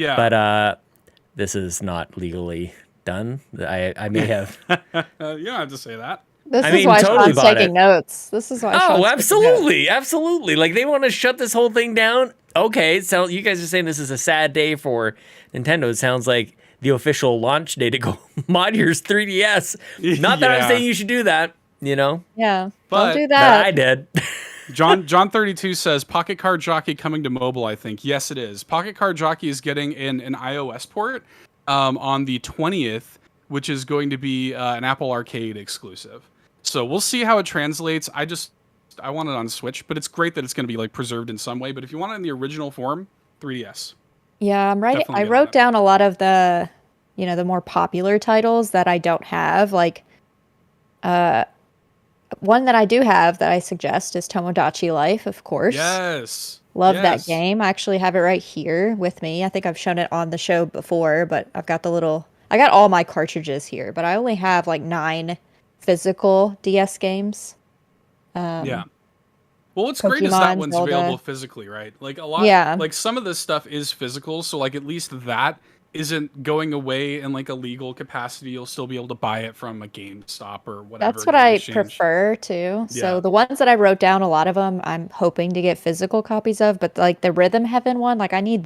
this is not legally done. I may have. you don't have to say that. This I is mean, why totally Sean's bought taking it. notes. This is why. Sean's Oh, taking notes. absolutely, absolutely. Like they want to shut this whole thing down. Okay, so you guys are saying this is a sad day for Nintendo. It sounds like the official launch day to go mod your 3DS. Not that I'm Yeah. saying you should do that, you know, Yeah, But- don't do but that. I did. John 32 says Pocket Card Jockey coming to mobile. I think yes, it is. Pocket Card Jockey is getting an iOS port on the 20th, which is going to be an Apple Arcade exclusive. So we'll see how it translates. I want it on Switch, but it's great that it's going to be like preserved in some way. But if you want it in the original form, 3DS. Yeah, I'm writing. Definitely I get wrote that. down a lot of the, the more popular titles that I don't have. Like, one that I do have that I suggest is Tomodachi Life, of course. Yes. Love that Yes. game. I actually have it right here with me. I think I've shown it on the show before, but I got all my cartridges here, but I only have like 9 physical DS games. Yeah. Well, what's great is that Pokemon, one's Zelda. available physically, right? Like a lot, Yeah. like some of this stuff is physical, so like at least that isn't going away in like a legal capacity. You'll still be able to buy it from a GameStop or whatever. That's what game I exchange. prefer too. Yeah. So the ones that I wrote down, a lot of them I'm hoping to get physical copies of, but like the Rhythm Heaven one, like I need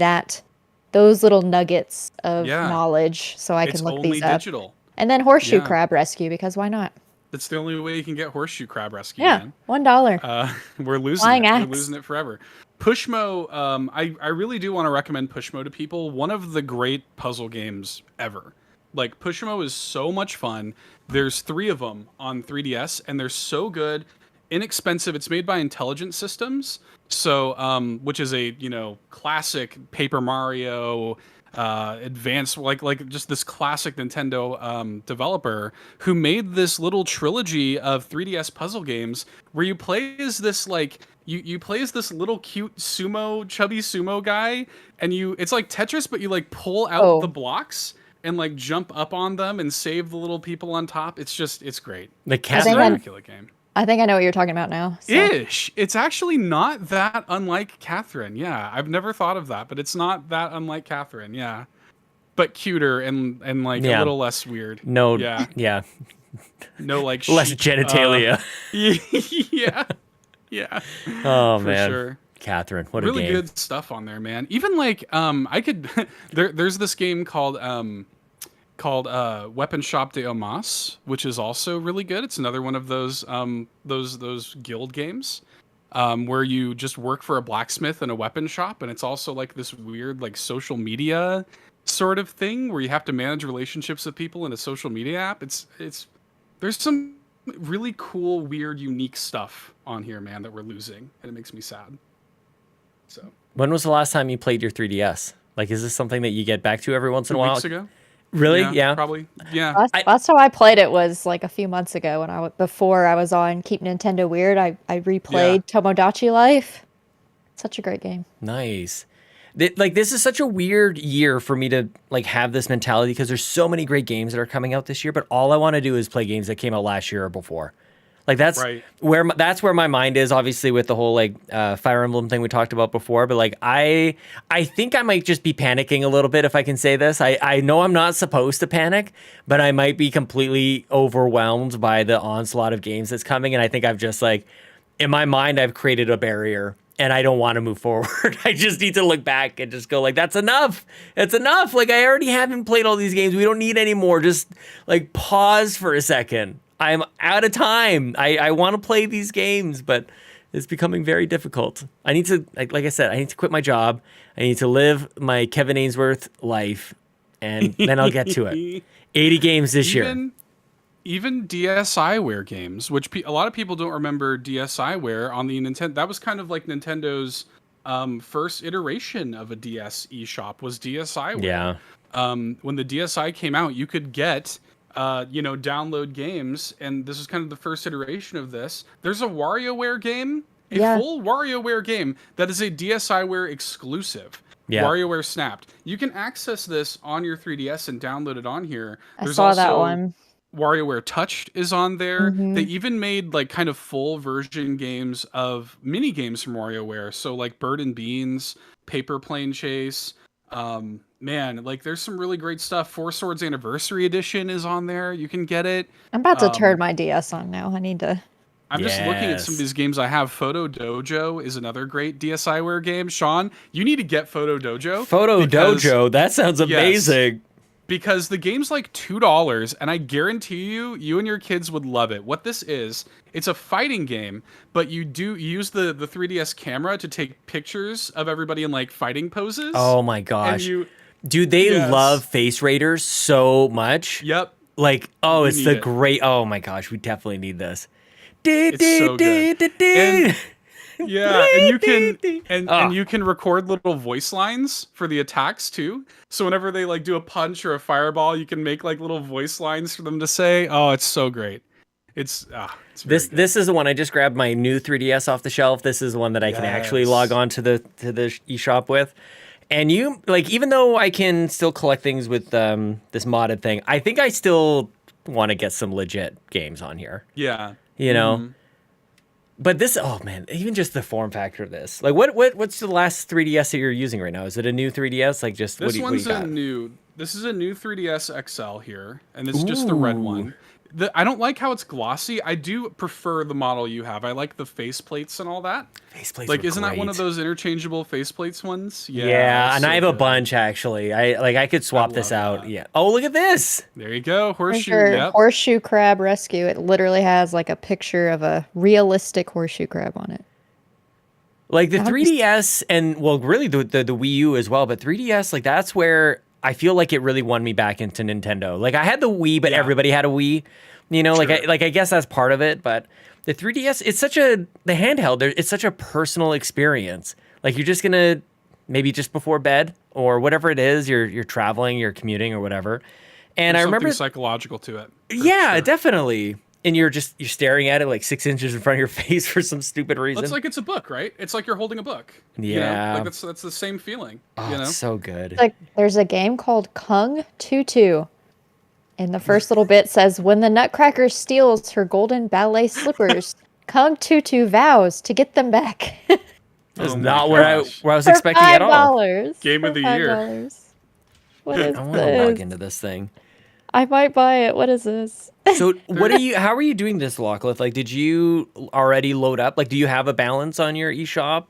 those little nuggets of Yeah. knowledge so I It's can look only these up. digital. And then Horseshoe Yeah. Crab Rescue, because why not? That's the only way you can get Horseshoe Crab Rescue. Yeah, Man. $1. We're losing Flying it. axe. We're losing it forever. Pushmo, I really do want to recommend Pushmo to people. One of the great puzzle games ever. Like, Pushmo is so much fun. There's 3 of them on 3DS, and they're so good. Inexpensive. It's made by Intelligent Systems, so which is a classic Paper Mario advanced like just this classic Nintendo developer who made this little trilogy of 3DS puzzle games where you play as this like you play as this little cute chubby sumo guy, and it's like Tetris, but you like pull out the blocks and like jump up on them and save the little people on top. It's great. The It's cat. think a I'm- immaculate game. I think I know what you're talking about now. So. Ish. It's actually not that unlike Catherine. Yeah, I've never thought of that, but it's not that unlike Catherine. Yeah. but cuter and like a little less weird. No, yeah. No, like less genitalia. Yeah. Yeah. Oh for man. Sure. Catherine, what really a game. good stuff on there, man. Even like I could there's this game called Weapon Shop de Omas, which is also really good. It's another one of those guild games where you just work for a blacksmith in a weapon shop, and it's also like this weird like social media sort of thing where you have to manage relationships with people in a social media app. It's there's some really cool, weird, unique stuff on here, man, that we're losing, and it makes me sad. So, when was the last time you played your 3DS? Like, is this something that you get back to every once in a while? 2 weeks ago. Really? Yeah. Probably. Yeah. Last time I played it was like a few months ago when before I was on Keep Nintendo Weird. I replayed Tomodachi Life. Such a great game. Nice. Like, this is such a weird year for me to like have this mentality because there's so many great games that are coming out this year, but all I want to do is play games that came out last year or before. Like that's where my mind is, obviously, with the whole like Fire Emblem thing we talked about before. But like I think I might just be panicking a little bit, if I can say this. I know I'm not supposed to panic, but I might be completely overwhelmed by the onslaught of games that's coming. And I think I've just like, in my mind, I've created a barrier and I don't want to move forward. I just need to look back and just go like, that's enough. It's enough. Like, I already haven't played all these games. We don't need any more. Just like pause for a second. I'm out of time. I want to play these games, but it's becoming very difficult. I need to, like I said, I need to quit my job. I need to live my Kevin Ainsworth life, and then I'll get to it. 80 games this year. Even DSiWare games, which a lot of people don't remember DSiWare on the Nintendo. That was kind of like Nintendo's first iteration of a DS eShop was DSiWare. Yeah. When the DSi came out, you could get download games, and this is kind of the first iteration of this. There's a WarioWare game, full WarioWare game that is a DSiWare exclusive. Yeah. WarioWare Snapped. You can access this on your 3DS and download it on here. I saw that one. WarioWare Touched is on there. Mm-hmm. They even made like kind of full version games of mini games from WarioWare. So like Bird and Beans, Paper Plane Chase. Man, like there's some really great stuff. Four Swords Anniversary Edition is on there. You can get it. I'm about to turn my DS on now. I need to. I'm just looking at some of these games I have. Photo Dojo is another great DSiWare game. Sean, you need to get Photo Dojo. Dojo, that sounds amazing. Yes, because the game's like $2, and I guarantee you and your kids would love it. What this is, it's a fighting game, but you use the 3DS camera to take pictures of everybody in like fighting poses. Oh my gosh. Dude, they love face raiders so much. Yep. Like, it's the great. Oh my gosh, we definitely need this. It's so good. And you can record little voice lines for the attacks too. So whenever they like do a punch or a fireball, you can make like little voice lines for them to say. Oh, it's so great. It's this is the one I just grabbed my new 3DS off the shelf. This is the one that I can actually log on to the eShop with. And you like, even though I can still collect things with this modded thing, I think I still want to get some legit games on here. Yeah. You know? Mm-hmm. But this, oh man, even just the form factor of this. Like, what's the last 3DS that you're using right now? Is it a new 3DS? Like, just this one's a new. This is a new 3DS XL here, and this is just the red one. I don't like how it's glossy. I do prefer the model you have. I like the faceplates and all that. Faceplates, like, isn't that one of those interchangeable faceplates ones? Yeah, and so I have a bunch actually. I could swap this out. That. Yeah. Oh, look at this. There you go. Horseshoe. Yep. Horseshoe crab rescue. It literally has like a picture of a realistic horseshoe crab on it. Like the 3DS and really the Wii U as well, but 3DS, like that's where I feel like it really won me back into Nintendo. Like I had the Wii, but everybody had a Wii. You know, sure. I guess that's part of it, but the 3DS, it's the handheld, it's such a personal experience. Like you're just gonna maybe just before bed or whatever it is, you're traveling, you're commuting or whatever. And There's I remember something psychological to it. Yeah, sure. Definitely. And you're staring at it like 6 inches in front of your face for some stupid reason. It's like it's a book, right? It's like you're holding a book. Yeah. You know? Like that's the same feeling. Oh, it's so good. Like there's a game called Kung Tutu. And the first little bit says, when the Nutcracker steals her golden ballet slippers, Kung Tutu vows to get them back. That's not where I was expecting at all. Game of the year. What is I want to log this? into this thing. I might buy it. What is this? So how are you doing this, Lockleth? Like, did you already load up? Like, do you have a balance on your eShop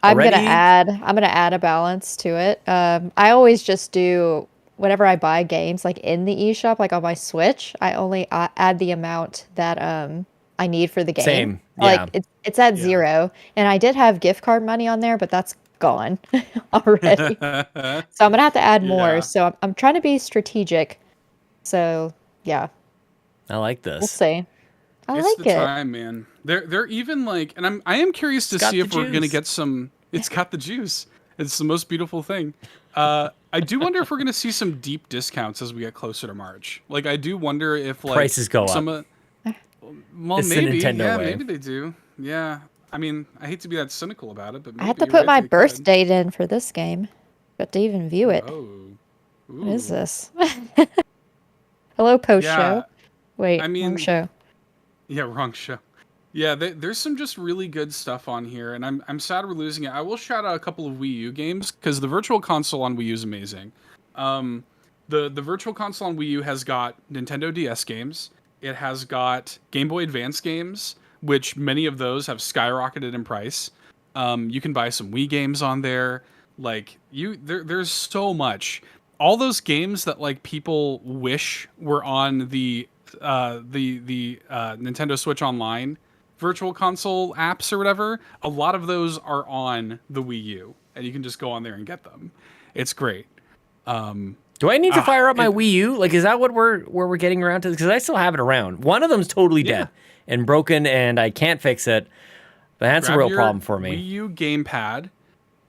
already? I'm gonna add a balance to it. I always just do whenever I buy games like in the eShop, like on my Switch, I only add the amount that I need for the game. Same. Like Yeah. it's at 0. And I did have gift card money on there, but that's gone already. So I'm gonna have to add more. Yeah. So I'm trying to be strategic. So yeah, I like we'll this. see. I It's like the it. time, man. They're even like, and I am curious to got see the if we're gonna juice. get some. It's got the juice. It's the most beautiful thing. I do wonder if we're gonna see some deep discounts as we get closer to March. Like, I do wonder if like Prices go some up. well, It's the maybe, Nintendo yeah, way. maybe they do. Yeah, I mean, I hate to be that cynical about it, but I had maybe, to put right, my they birth could. date in for this game, but to even view it. Oh, What is ooh. this? Hello, post Yeah, show. Wait, I wrong mean, show. yeah, wrong show. Yeah, there's some just really good stuff on here, and I'm sad we're losing it. I will shout out a couple of Wii U games because the Virtual Console on Wii U is amazing. The Virtual Console on Wii U has got Nintendo DS games. It has got Game Boy Advance games, which many of those have skyrocketed in price. You can buy some Wii games on there. Like there's so much. All those games that like people wish were on the Nintendo Switch Online Virtual Console apps or whatever. A lot of those are on the Wii U, and you can just go on there and get them. It's great. Do I need to fire up my Wii U? Like, is that what we're getting around to? Because I still have it around. One of them's totally dead and broken, and I can't fix it. But that's a Grab real your problem for me. Wii U gamepad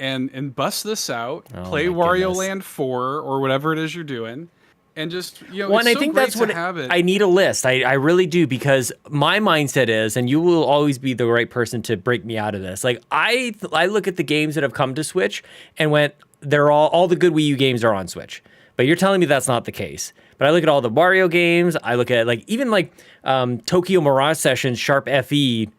and bust this out. Oh Play my Wario goodness. Land 4 or whatever it is you're doing, and just Well, and it's I so think great that's to what have it. I need a list. I really do, because my mindset is, and you will always be the right person to break me out of this. Like I look at the games that have come to Switch and went, they're all the good Wii U games are on Switch. But you're telling me that's not the case. But I look at all the Mario games. I look at even Tokyo Mirage Sessions Sharp FE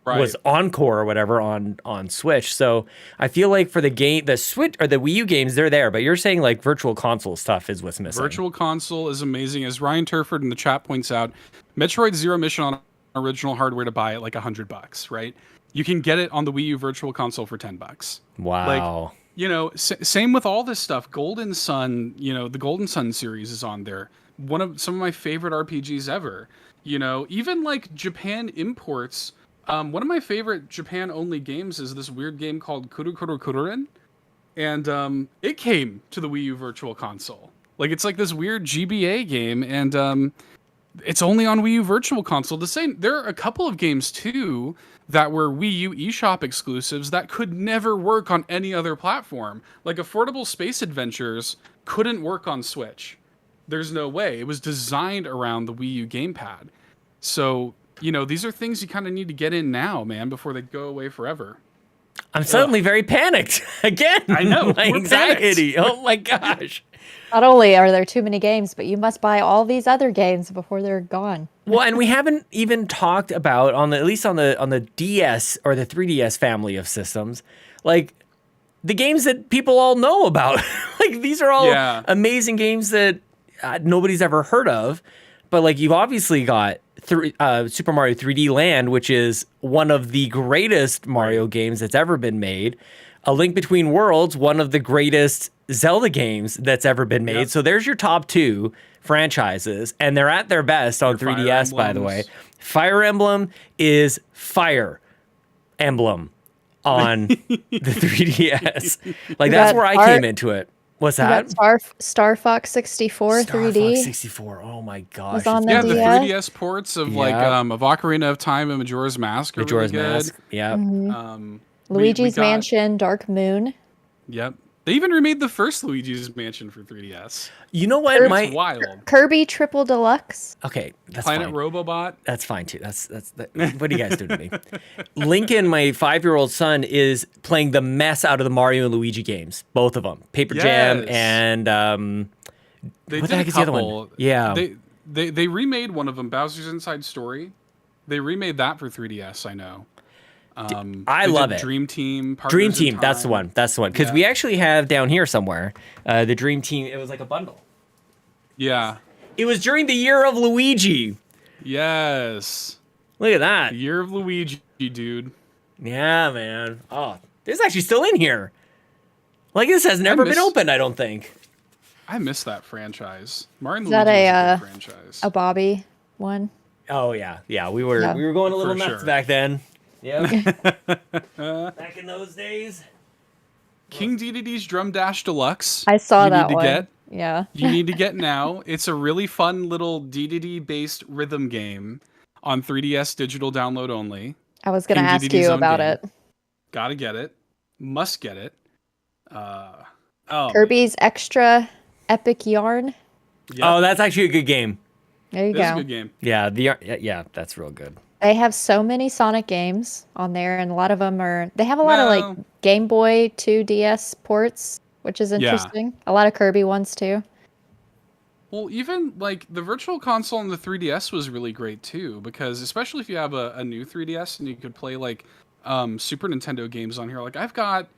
Right. was Encore or whatever on Switch. So I feel like for the Switch or the Wii U games, they're there. But you're saying like Virtual Console stuff is what's missing. Virtual Console is amazing. As Ryan Turford in the chat points out, Metroid Zero Mission on original hardware to buy at like $100, right? You can get it on the Wii U Virtual Console for $10. Wow. Like, same with all this stuff. Golden Sun, the Golden Sun series is on there. Some of my favorite RPGs ever. Even like Japan imports. One of my favorite Japan-only games is this weird game called Kurukuru Kururin, and it came to the Wii U Virtual Console. Like, it's like this weird GBA game, and it's only on Wii U Virtual Console. There are a couple of games too that were Wii U eShop exclusives that could never work on any other platform. Like Affordable Space Adventures couldn't work on Switch. There's no way. It was designed around the Wii U gamepad. So, these are things you kind of need to get in now, man, before they go away forever. I'm suddenly very panicked again. I know. My We're anxiety. panicked. Oh my gosh. Not only are there too many games, but you must buy all these other games before they're gone. Well, and we haven't even talked about at least on the DS or the 3DS family of systems, like the games that people all know about. Like these are all amazing games that nobody's ever heard of. But like you've obviously got Super Mario 3D Land, which is one of the greatest Mario games that's ever been made. A Link Between Worlds, one of the greatest Zelda games that's ever been made. Yep. So there's your top 2 franchises, and they're at their best on 3DS, by the way. Fire Emblem is Fire Emblem on the 3DS. Like that's where I came into it. What's that? Star Fox 64 Star 3D. Fox 64. Oh my gosh. Was on the the DS. 3DS ports of of Ocarina of Time and Majora's Mask are Majora's really good. Mask. Yeah. Mm-hmm. Luigi's Mansion, Dark Moon. Yep. They even remade the first Luigi's Mansion for 3DS. You know what? It's wild. Kirby Triple Deluxe. Okay, that's Planet fine. Robobot. That's fine too. What are you guys doing to me? Lincoln, my 5-year-old son, is playing the mess out of the Mario and Luigi games. Both of them. Paper Jam and what the heck is the other one? Yeah. They remade one of them, Bowser's Inside Story. They remade that for 3DS, I know. I love it. Dream Team. Partners Dream in Team, that's the Time. one. That's the one. Because we actually have down here somewhere the Dream Team. It was like a bundle. Yeah. It was during the year of Luigi. Yes. Look at that. The year of Luigi, dude. Yeah, man. Oh, this is actually still in here. Like, this has never been opened, I don't think. I miss that franchise. Mario and Is that Luigi was a good franchise. a Bobby one? Oh, yeah. Yeah, we were going a little For nuts sure. back then. Yep. Back in those days. King DDD's Drum Dash Deluxe. I saw you that need to one. Get. Yeah. You need to get now. It's a really fun little DDD-based rhythm game on 3DS digital download only. I was going to King ask DDD's you own about game. it. Gotta get it. Must get it. Kirby's Extra Epic Yarn. Yep. Oh, that's actually a good game. There you This is a go. good game. Yeah, yeah, that's real good. They have so many Sonic games on there, and a lot of them are. They have a lot of No. like Game Boy 2DS ports, which is interesting. A lot of Kirby ones too. Well, even like the Virtual Console on the 3DS was really great too, because especially if you have a new 3DS and you could play like Super Nintendo games on here. Like I've got,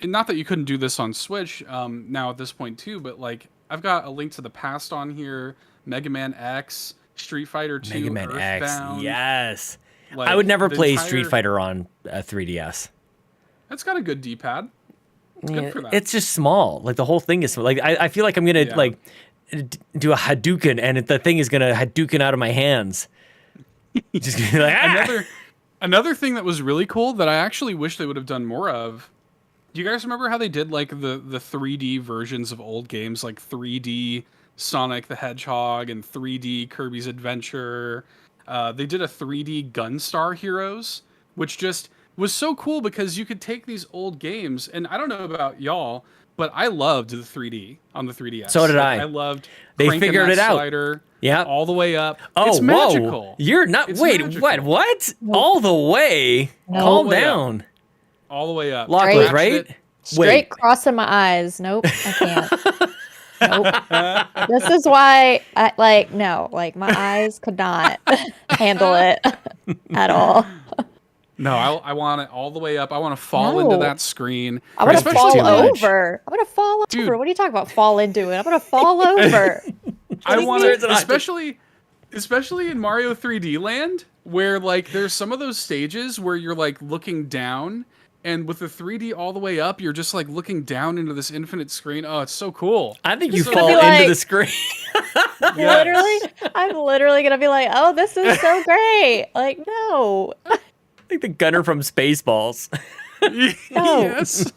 and not that you couldn't do this on Switch now at this point too, but like I've got A Link to the Past on here, Mega Man X, Street Fighter 2, Mega Man Earthbound. X, yes. Like, I would never the play entire- Street Fighter on a 3DS. It's got a good D-pad. It's good for that. It's just small. Like the whole thing is small. Like I feel like I'm gonna like do a Hadouken, and the thing is gonna Hadouken out of my hands. Just gonna be like, ah! Another thing that was really cool that I actually wish they would have done more of. Do you guys remember how they did like the 3D versions of old games, like 3D Sonic the Hedgehog and 3D Kirby's Adventure? They did a 3D Gunstar Heroes, which just was so cool because you could take these old games, and I don't know about y'all, but I loved the 3D on the 3DS. So did I. I loved. They cranking figured that it out. Slider, Yeah. all the way up. Oh, it's magical. whoa! You're not. It's wait, magical. what? All the way? No. Calm All the way down. All the way up. Lachlan, Straight. right? Straight crossing my eyes. Nope, I can't. Nope. This is why my eyes could not handle it at all. No, I want it all the way up. I want to fall into No. that screen. I want to Christmas fall too much. over. I'm gonna fall Dude. over. What are you talking about? Fall into it. I'm gonna fall over. I want It's it, not- especially in Mario 3D Land, where like there's some of those stages where you're like looking down, and with the 3D all the way up, you're just like looking down into this infinite screen. Oh, it's so cool. I think you So fall be into like- the screen. Literally, I'm literally gonna be like, "Oh, this is so great!" Like, no, like the gunner from Spaceballs. Yes.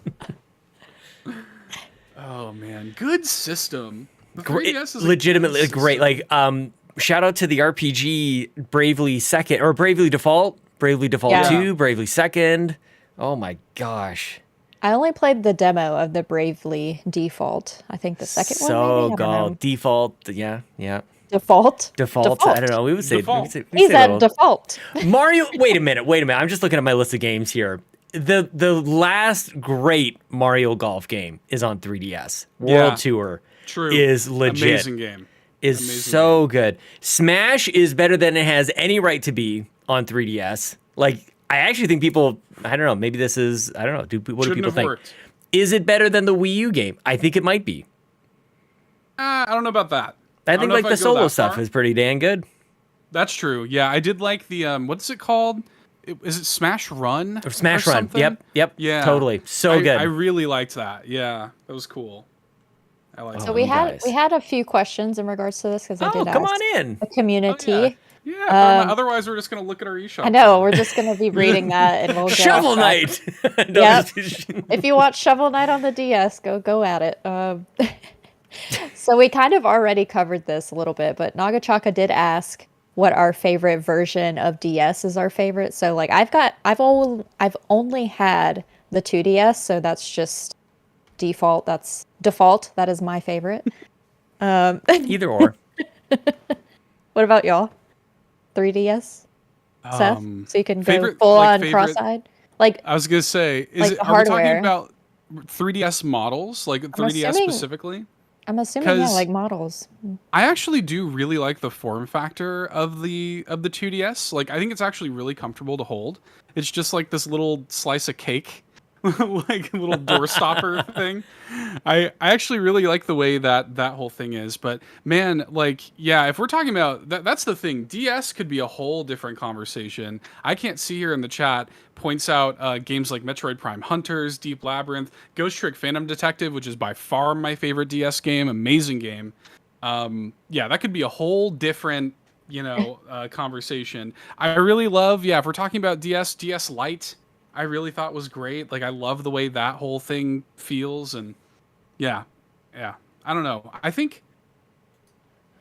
Oh man, good system. The 3DS is a Legitimately good great. system. Like, shout out to the RPG Bravely Second or Bravely Default, Bravely Default Yeah. 2, Bravely Second. Oh my gosh. I only played the demo of the Bravely Default. I think the second one. So Maybe? I don't know. good. Default. Yeah. Default. Default. I don't know. We would say. Default. He said little- default. Mario. Wait a minute. I'm just looking at my list of games here. The last great Mario Golf game is on 3DS. World Yeah. Tour True. is legit. Amazing game. Is Amazing so good. Smash is better than it has any right to be on 3DS. Like, I actually think people, I don't know, maybe this is, I don't know, what do Shouldn't people have think? worked. Is it better than the Wii U game? I think it might be. I don't know about that. I don't think know like if the I'd go solo that stuff far. is pretty dang good. That's true. Yeah, I did like the what's it called? Is it Smash Run? Or Smash or Run. something? Yep. Yeah. Totally. So good. I really liked that. Yeah, that was cool. I liked So that. we you had guys. we had a few questions in regards to this because I Oh, did come ask on in. the community. Oh, yeah. Otherwise, we're just gonna look at our eShop. I know we're just gonna be reading that and we'll get Shovel off track. Knight. No, Yep. just- If you watch Shovel Knight on the DS, go at it. So we kind of already covered this a little bit, but Nagachaka did ask what our favorite version of DS is our favorite. So like I've only had the 2DS, so that's just default. That's default. That is my favorite. Either or. What about y'all? 3DS, Seth? So you can go favorite- full like on favorite- cross-eyed. Like I was gonna say, Like the are we talking hardware. about 3DS models, like 3DS assuming- specifically? I'm assuming, yeah, like models. I actually do really like the form factor of the 2DS. Like, I think it's actually really comfortable to hold. It's just like this little slice of cake, like a little door stopper thing. I actually really like the way that whole thing is. But man, like, yeah, if we're talking about that's the thing. DS could be a whole different conversation. I can't see here in the chat points out games like Metroid Prime Hunters, Deep Labyrinth, Ghost Trick Phantom Detective, which is by far my favorite DS game. Amazing game. Yeah, that could be a whole different, conversation. I really love, if we're talking about DS Lite, I really thought was great. Like, I love the way that whole thing feels, and yeah, I don't know. I think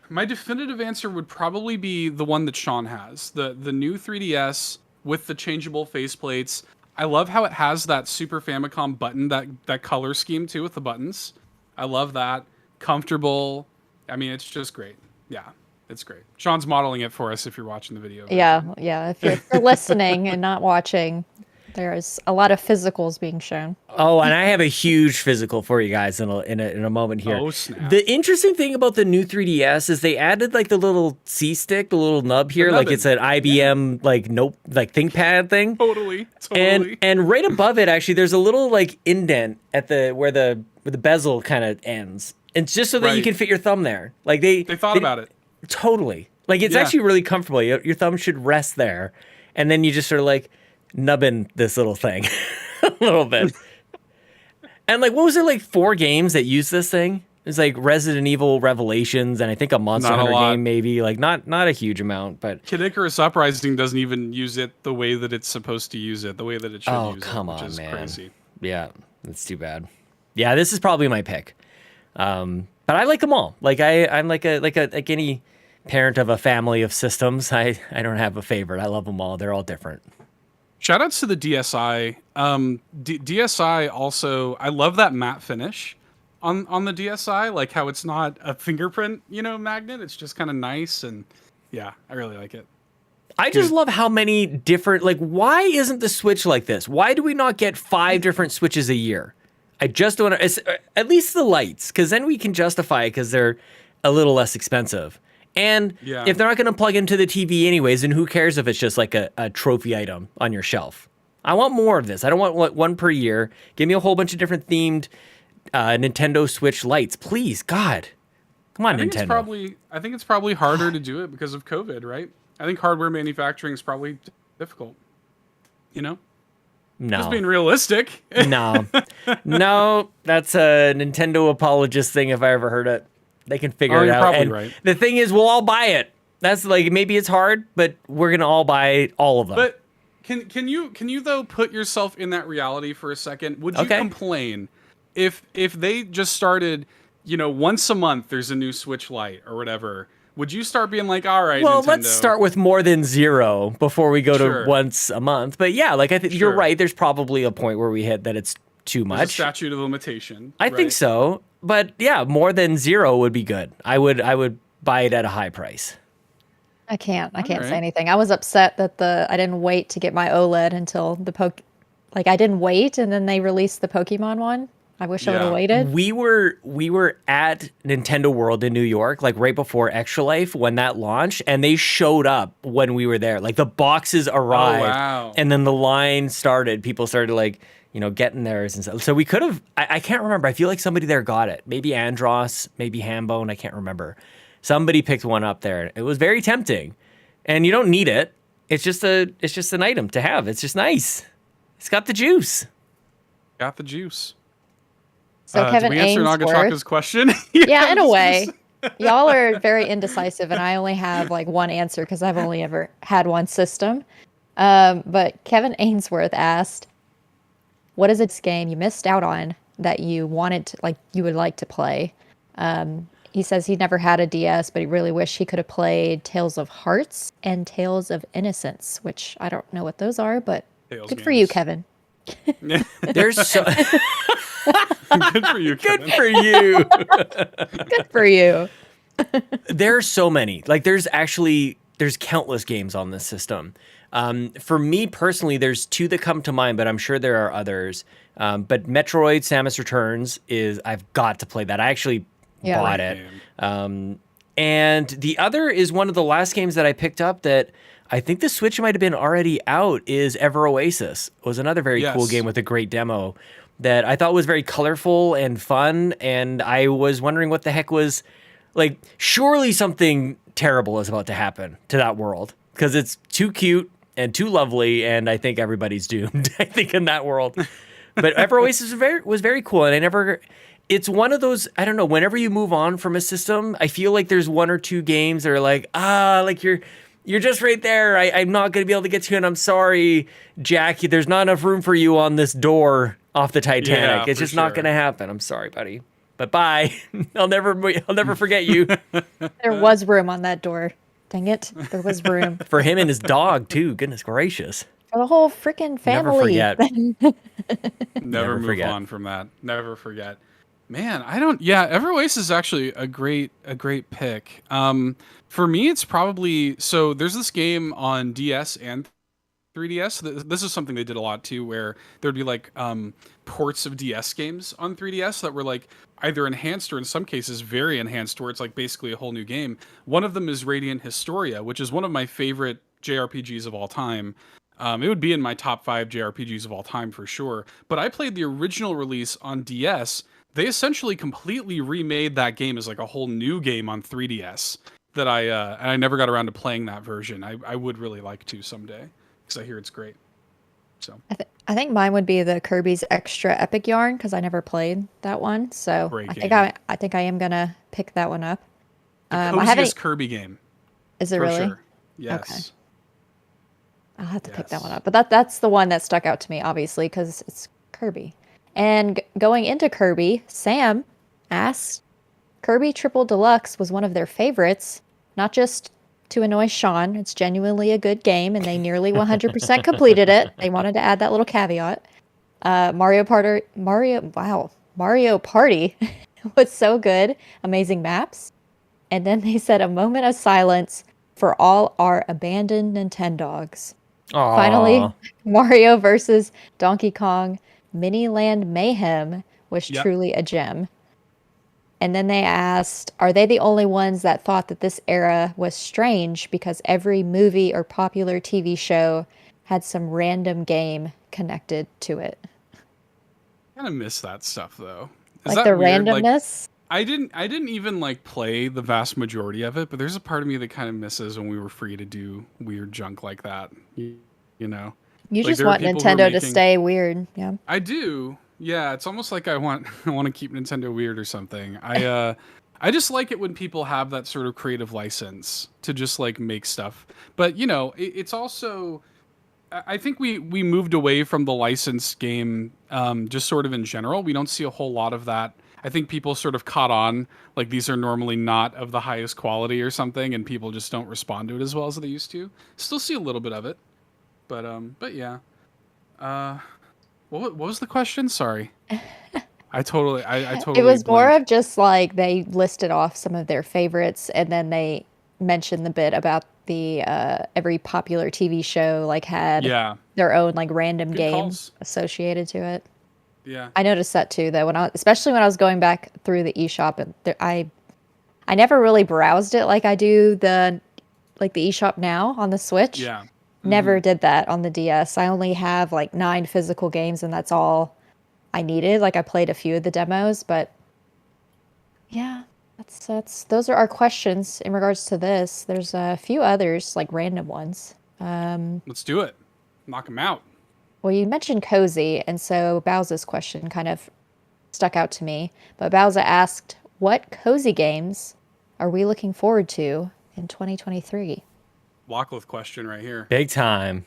my definitive answer would probably be the one that Sean has, the new 3DS with the changeable faceplates. I love how it has that Super Famicom button, that color scheme too with the buttons. I love that. Comfortable. I mean, it's just great. Yeah, it's great. Sean's modeling it for us if you're watching the video. Yeah. If you're listening and not watching, there's a lot of physicals being shown. Oh, and I have a huge physical for you guys in a moment here. Oh, snap. The interesting thing about the new 3DS is they added like the little C stick, the little nub here, like it's an IBM like ThinkPad thing. Totally. And right above it, actually, there's a little like indent at where the bezel kind of ends. It's just so that you can fit your thumb there. Like they thought about it. Totally. Like it's actually really comfortable. Your thumb should rest there, and then you just sort of like nubbing this little thing a little bit. And like, what was there, like 4 games that use this thing? It's like Resident Evil Revelations and I think a Monster Hunter game maybe. Like not a huge amount, but Kid Icarus Uprising doesn't even use it the way that it's supposed to use it, the way that it should use it. Oh, come on, man. Crazy. Yeah, that's too bad. Yeah, this is probably my pick. But I like them all. Like I'm like any parent of a family of systems. I don't have a favorite. I love them all. They're all different. Shout outs to the DSi. DSi also, I love that matte finish on the DSi, like how it's not a fingerprint, magnet. It's just kind of nice, and yeah, I really like it. I just love how many different, like, why isn't the Switch like this? Why do we not get 5 different Switches a year? I just don't, at least the lights, because then we can justify it because they're a little less expensive. And if they're not going to plug into the TV anyways, then who cares if it's just like a trophy item on your shelf? I want more of this. I don't want one per year. Give me a whole bunch of different themed Nintendo Switch lights, please. God, come on, Nintendo. I think it's probably harder to do it because of COVID, right? I think hardware manufacturing is probably difficult. No. Just being realistic. No, that's a Nintendo apologist thing if I ever heard it. They can figure it out. Probably and right. The thing is, we'll all buy it. That's like, maybe it's hard, but we're gonna all buy all of them. But can you though put yourself in that reality for a second? Would you complain if they just started, once a month there's a new Switch Lite or whatever? Would you start being like, all right, well, Nintendo, let's start with more than 0 before we go to once a month. But yeah, like I think you're right. There's probably a point where we hit that it's too much. There's a statute of limitation. I think so. But yeah, more than 0 would be good. I would buy it at a high price. I can't say anything. I was upset that I didn't wait to get my OLED until I didn't wait, and then they released the Pokemon one. I wish I would have waited. We were at Nintendo World in New York, like right before Extra Life when that launched, and they showed up when we were there. Like the boxes arrived, and then the line started. People started like, getting theirs and stuff. So we could have. I can't remember. I feel like somebody there got it. Maybe Andros, maybe Hambone. I can't remember. Somebody picked one up there. It was very tempting, and you don't need it. It's just an item to have. It's just nice. It's got the juice. Got the juice. So Kevin, did we answer Nagachaka's question? Yeah, in a way. Y'all are very indecisive, and I only have like one answer because I've only ever had one system. But Kevin Ainsworth asked, "What is this game you missed out on that you wanted to, you would like to play?" He says he never had a DS, but he really wished he could have played Tales of Hearts and Tales of Innocence, which I don't know what those are, but good for you, Kevin. There's so. Good for you, Kevin. Good for you. Good for you. There's so many. Like there's countless games on this system. For me personally, there's 2 that come to mind, but I'm sure there are others. But Metroid Samus Returns I've got to play that. I actually Yeah. bought Great it. game. And the other is one of the last games that I picked up that I think the Switch might have been already out, is Ever Oasis. It was another very cool Yes. game with a great demo that I thought was very colorful and fun. And I was wondering what the heck was, like, surely something terrible is about to happen to that world because it's too cute and too lovely. And I think everybody's doomed, I think, in that world. But Ever Oasis was very cool. And it's one of those, I don't know, whenever you move on from a system, I feel like there's one or two games that are like, like you're just right there. I'm not going to be able to get to you, and I'm sorry, Jack. There's not enough room for you on this door off the Titanic. Yeah, it's for just not sure. going to happen. I'm sorry, buddy. But bye. I'll never forget you. There was room on that door. Dang it. There was room For him and his dog, too. Goodness gracious. for the whole freaking Never family. forget. Never move forget. on from that. Never forget. Man, I don't. Yeah, Ever Oasis is actually a great pick. For me, it's probably so. There's this game on DS and 3DS. This is something they did a lot too, where there'd be like ports of DS games on 3DS that were like either enhanced or in some cases very enhanced, where it's like basically a whole new game. One of them is Radiant Historia, which is one of my favorite JRPGs of all time. It would be in my top 5 JRPGs of all time for sure. But I played the original release on DS. They essentially completely remade that game as like a whole new game on 3DS. That and I never got around to playing that version. I would really like to someday because I hear it's great. So I think mine would be the Kirby's Extra Epic Yarn because I never played that one. So Great I think game. I think I am gonna pick that one up. the I coziest haven't. Kirby game. Is it For really? sure. Yes. I'll have to pick that Yes. one up. But that's the one that stuck out to me, obviously, because it's Kirby. And going into Kirby, Sam asked, Kirby Triple Deluxe was one of their favorites, not just to annoy Sean. It's genuinely a good game, and they nearly 100% completed it. They wanted to add that little caveat. Mario Party was so good. Amazing maps. And then they said a moment of silence for all our abandoned Nintendogs. Aw. Finally, Mario versus Donkey Kong Mini Land Mayhem was Yep. truly a gem. And then they asked, are they the only ones that thought that this era was strange because every movie or popular TV show had some random game connected to it? I kind of miss that stuff though. Like Is that the weird? Like, randomness? I didn't even like play the vast majority of it, but there's a part of me that kind of misses when we were free to do weird junk like that. You know. You like, just there are want people who are Nintendo to making- stay weird. Yeah. I do. Yeah, it's almost like I want to keep Nintendo weird or something. I just like it when people have that sort of creative license to just like make stuff. But you know, it's also I think we moved away from the licensed game just sort of in general. We don't see a whole lot of that. I think people sort of caught on like these are normally not of the highest quality or something, and people just don't respond to it as well as they used to. Still see a little bit of it, but yeah. What was the question? Sorry. I totally. It was more blanked. of just like they listed off some of their favorites, and then they mentioned the bit about the every popular TV show like had Yeah. their own like random Good game calls. associated to it. Yeah. I noticed that too, though, especially when I was going back through the eShop, and I never really browsed it like I do the eShop now on the Switch. Yeah. Never did that on the DS. I only have like 9 physical games, and that's all I needed. Like I played a few of the demos, but yeah, that's those are our questions in regards to this. There's a few others, like random ones. Let's do it. Knock them out. Well, you mentioned cozy, and so Bowser's question kind of stuck out to me. But Bowser asked, what cozy games are we looking forward to in 2023? Lockleth question right here. Big time.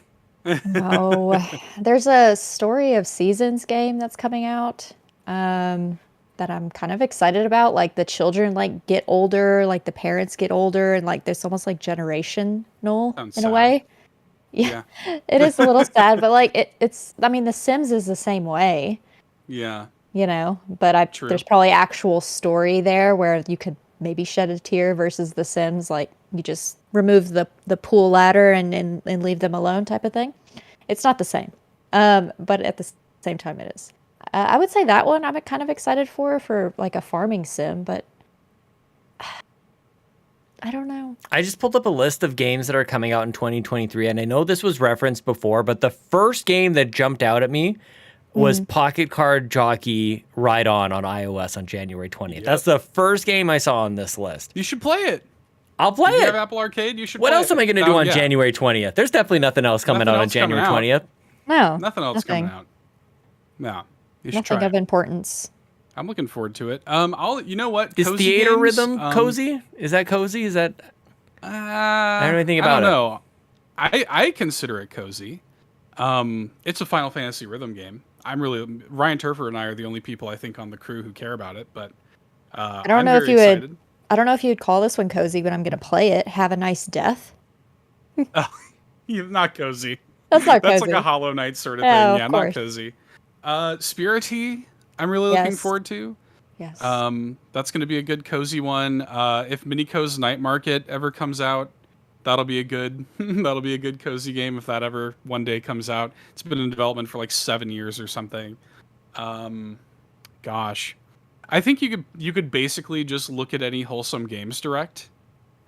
Oh, there's a Story of Seasons game that's coming out that I'm kind of excited about. Like the children like get older, like the parents get older, and like there's almost like generational Sounds in a sad. way. Yeah, it is a little sad, but like it's. I mean, The Sims is the same way, Yeah. you know. But True. there's probably actual story there where you could maybe shed a tear versus The Sims, like you just remove the pool ladder and leave them alone type of thing. It's not the same, but at the same time it is. I would say that one I'm kind of excited for like a farming sim, but I don't know. I just pulled up a list of games that are coming out in 2023, and I know this was referenced before, but the first game that jumped out at me was Pocket Card Jockey Ride On iOS on January 20th. Yep. That's the first game I saw on this list. You should play it. I'll play If you it. have Apple Arcade, you should What play else it. am I going to do on January 20th? There's definitely nothing else coming Nothing out on else coming January out. 20th. No. Nothing else coming out. No. You should Nothing try of it. importance. I'm looking forward to it. You know what? Is Cozy Theater games, Rhythm cozy? Is that cozy? Is that... I don't know anything about I don't know. I consider it cozy. It's a Final Fantasy rhythm game. Ryan Turfer and I are the only people I think on the crew who care about it, but I don't know if you would. I don't know if you'd call this one cozy, but I'm gonna play it. Have a nice death. Not cozy. That's not cozy. That's like a Hollow Knight sort of Oh, thing. of Yeah, course. not cozy. Spirity, I'm really looking Yes. forward to. Yes. That's going to be a good cozy one. If Miniko's Night Market ever comes out, that'll be a good cozy game if that ever one day comes out. It's been in development for like 7 years or something. Gosh, I think you could basically just look at any Wholesome Games Direct,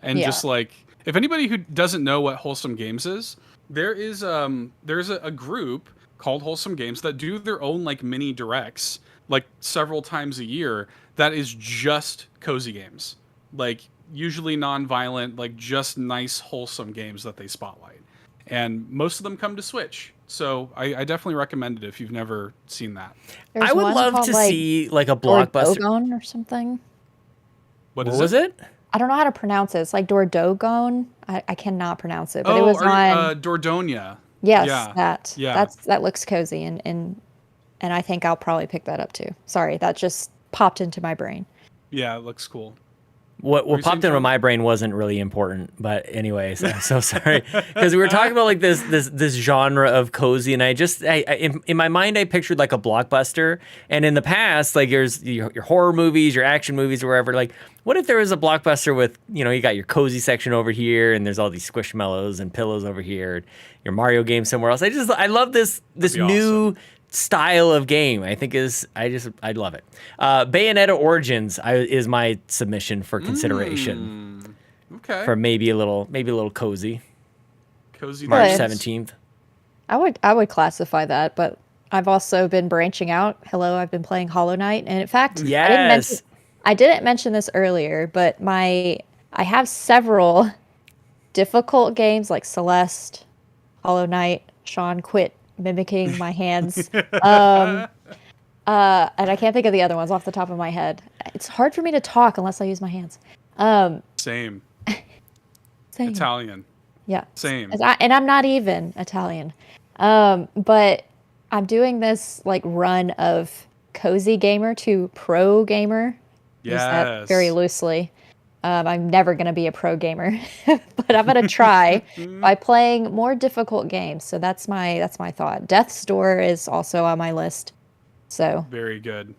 and Yeah. just like, if anybody who doesn't know what Wholesome Games is, there's a group called Wholesome Games that do their own like mini directs like several times a year that is just cozy games, like usually non-violent, like just nice wholesome games that they spotlight, and most of them come to Switch, so I definitely recommend it if you've never seen that. There's I would one love called, to like, see like a blockbuster. Dordogne or something. What Was it? I don't know how to pronounce it. It's like Dordogne. I cannot pronounce it, but it was on. Dordogne. Yes, Yeah. Yeah. that looks cozy, and I think I'll probably pick that up too. Sorry, that just popped into my brain. Yeah, it looks cool. What you saying, popped into John? my brain wasn't really important, but anyways, I'm so sorry because we were talking about like this genre of cozy, and I in my mind I pictured like a blockbuster, and in the past like there's your horror movies, your action movies, or wherever. Like, what if there was a blockbuster with you got your cozy section over here, and there's all these squishmallows and pillows over here, your Mario game somewhere else. I love this be new awesome. style of game. I think I'd love it. Bayonetta Origins is my submission for consideration Okay. for maybe a little cozy. Cozy March Good. 17th. I would classify that, but I've also been branching out. Hello, I've been playing Hollow Knight, and in fact, Yes. I didn't mention this earlier, but I have several difficult games like Celeste, Hollow Knight. Sean, quit mimicking my hands. And I can't think of the other ones off the top of my head. It's hard for me to talk unless I use my hands. Same. Same. Italian. Yeah. Same. And I'm not even Italian. But I'm doing this like run of cozy gamer to pro gamer. Use that Yes. very loosely. I'm never going to be a pro gamer, but I'm going to try by playing more difficult games. So that's my thought. Death's Door is also on my list. So Very good.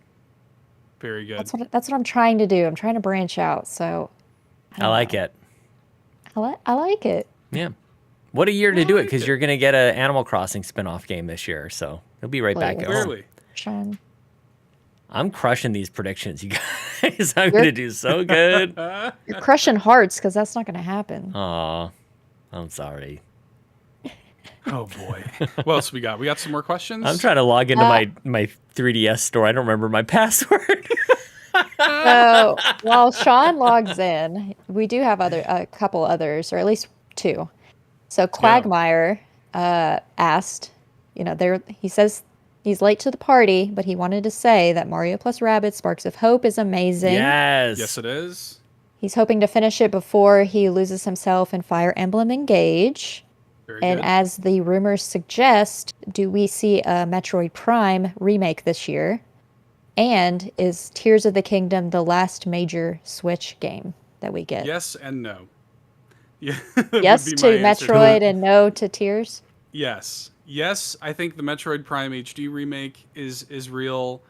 Very good. that's what I'm trying to do. I'm trying to branch out. So I like it. I like it. Yeah. What a year to do it like because it. you're going to get an Animal Crossing spin-off game this year. So it'll be right back at home. Clearly. Sean. I'm crushing these predictions, you guys. I'm going to do so good. You're crushing hearts because that's not going to happen. Aw, I'm sorry. Oh boy. What else we got? We got some more questions? I'm trying to log into my 3DS store. I don't remember my password. So while Sean logs in, we do have a couple others, or at least two. So Quagmire asked, he says he's late to the party, but he wanted to say that Mario plus Rabbids Sparks of Hope is amazing. Yes. Yes, it is. He's hoping to finish it before he loses himself in Fire Emblem Engage. Very And good. as the rumors suggest, do we see a Metroid Prime remake this year? And is Tears of the Kingdom the last major Switch game that we get? Yes and no. Yeah. that would Yes be to my answer Metroid that. and no to Tears? Yes. Yes, I think the Metroid Prime HD remake is real.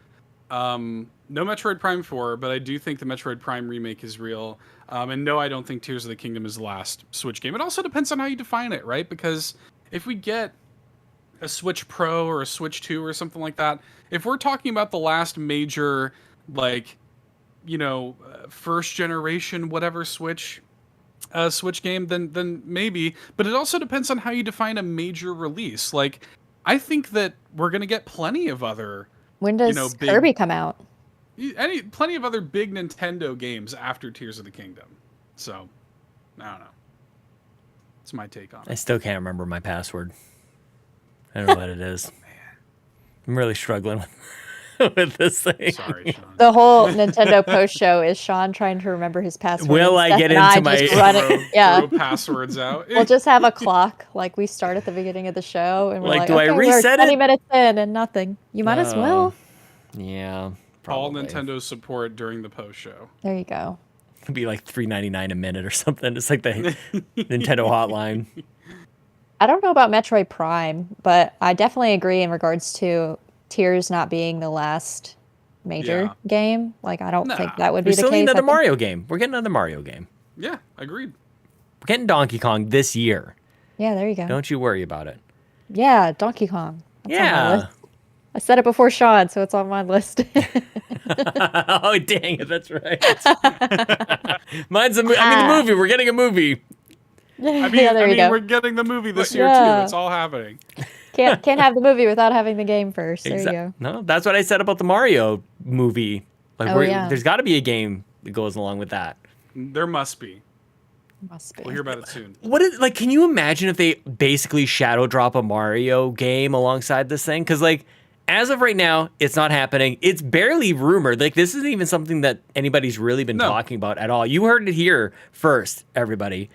No Metroid Prime 4, but I do think the Metroid Prime remake is real. And no, I don't think Tears of the Kingdom is the last Switch game. It also depends on how you define it, right? Because if we get a Switch Pro or a Switch 2 or something like that, if we're talking about the last major, like, first generation whatever Switch game, then maybe. But it also depends on how you define a major release. Like, I think that we're gonna get plenty of other. When does Kirby come out? Plenty of other big Nintendo games after Tears of the Kingdom. So, I don't know. That's my take on it. I still can't remember my password. I don't know what it is. I'm really struggling with this thing. Sorry, Sean. The whole Nintendo post show is Sean trying to remember his password. Will I get into my throw passwords out? We'll just have a clock, like we start at the beginning of the show, and we're like, do I reset we're 20 it? minutes in and nothing. You might as well. Yeah. Call Probably. Nintendo support during the post show. There you go. It'd be like $3.99 a minute or something. It's like the Nintendo hotline. I don't know about Metroid Prime, but I definitely agree in regards to Tears not being the last major game. Like, I don't think that would be the case. We still need another Mario game. We're getting another Mario game. Yeah, agreed. We're getting Donkey Kong this year. Yeah, there you go. Don't you worry about it. Yeah, Donkey Kong. That's on my Yeah. list. I said it before Sean, so it's on my list. Oh, dang it. That's right. Mine's the movie. We're getting a movie. I mean, yeah, there you go. we're getting the movie this year Yeah. too. It's all happening. Can't have the movie without having the game first. There you go. No, that's what I said about the Mario movie. Like, Yeah. there's got to be a game that goes along with that. There must be. Must be. We'll hear about it soon. Can you imagine if they basically shadow drop a Mario game alongside this thing? Because, like, as of right now, it's not happening. It's barely rumored. Like, this isn't even something that anybody's really been talking about at all. You heard it here first, everybody.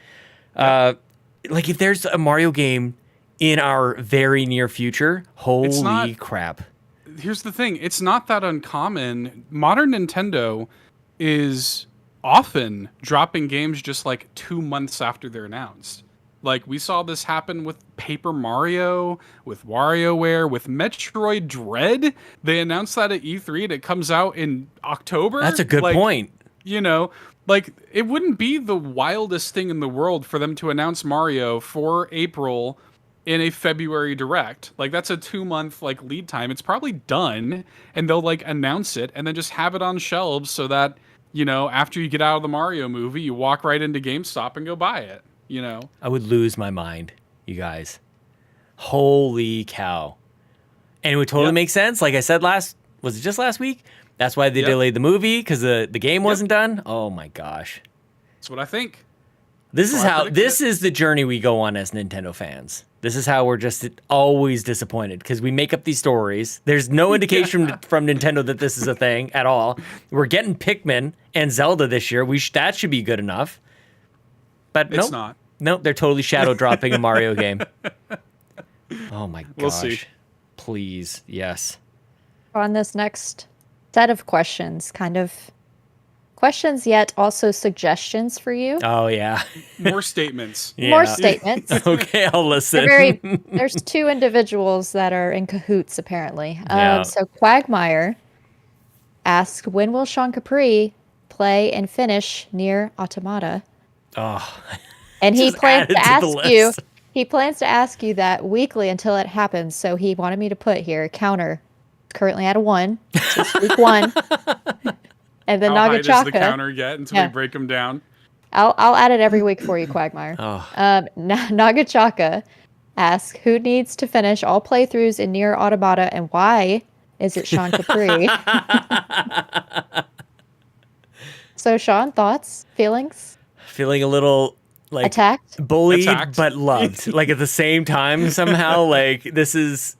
Like, if there's a Mario game in our very near future, holy crap. Here's the thing. It's not that uncommon. Modern Nintendo is often dropping games just like 2 months after they're announced. Like, we saw this happen with Paper Mario, with WarioWare, with Metroid Dread. They announced that at E3 and it comes out in October. That's a good point. Like, it wouldn't be the wildest thing in the world for them to announce Mario for April in a February Direct. Like, that's a 2-month like lead time. It's probably done, and they'll like announce it and then just have it on shelves so that, after you get out of the Mario movie, you walk right into GameStop and go buy it. I would lose my mind, you guys. Holy cow. And it would totally make sense. Like I said was it just last week? That's why they delayed the movie, because the game wasn't done. Oh my gosh. That's what I think. This is the journey we go on as Nintendo fans. This is how we're just always disappointed, because we make up these stories. There's no indication from Nintendo that this is a thing at all. We're getting Pikmin and Zelda this year. That should be good enough. But it's not. Nope, they're totally shadow dropping a Mario game. Oh my gosh. We'll see. Please, yes. On this next set of questions, kind of questions yet also suggestions for you. Oh yeah. More statements. More statements. Okay, I'll listen. There's two individuals that are in cahoots apparently. Yeah. So Quagmire asked, when will Sean Capri play and finish Nier Automata? Oh. And he plans to ask you. list. He plans to ask you that weekly until it happens. So he wanted me to put here counter. Currently at a 1. It's week 1. And then How high Nagachaka. does the counter get until we break them down? I'll add it every week for you, Quagmire. Nagachaka asks, who needs to finish all playthroughs in Nier Automata and why is it Sean Capri? So Sean, thoughts, feelings? Feeling a little like Attacked? bullied Attacked. but loved. Like at the same time somehow. Like this is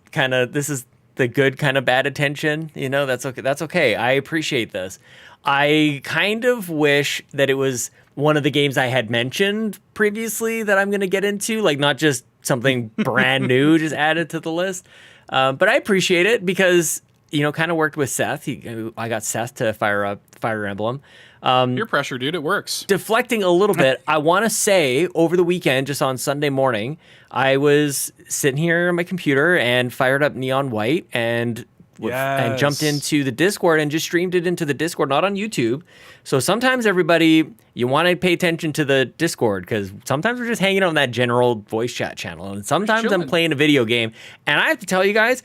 the good kind of bad attention. That's okay. That's okay. I appreciate this. I kind of wish that it was one of the games I had mentioned previously that I'm going to get into, like not just something brand new just added to the list. But I appreciate it because, kind of worked with Seth. I got Seth to fire up Fire Emblem. Peer pressure, dude. It works. Deflecting a little bit, I want to say over the weekend, just on Sunday morning, I was sitting here on my computer and fired up Neon White and jumped into the Discord and just streamed it into the Discord, not on YouTube. So sometimes everybody, you want to pay attention to the Discord because sometimes we're just hanging out on that general voice chat channel. And sometimes I'm playing a video game. And I have to tell you guys,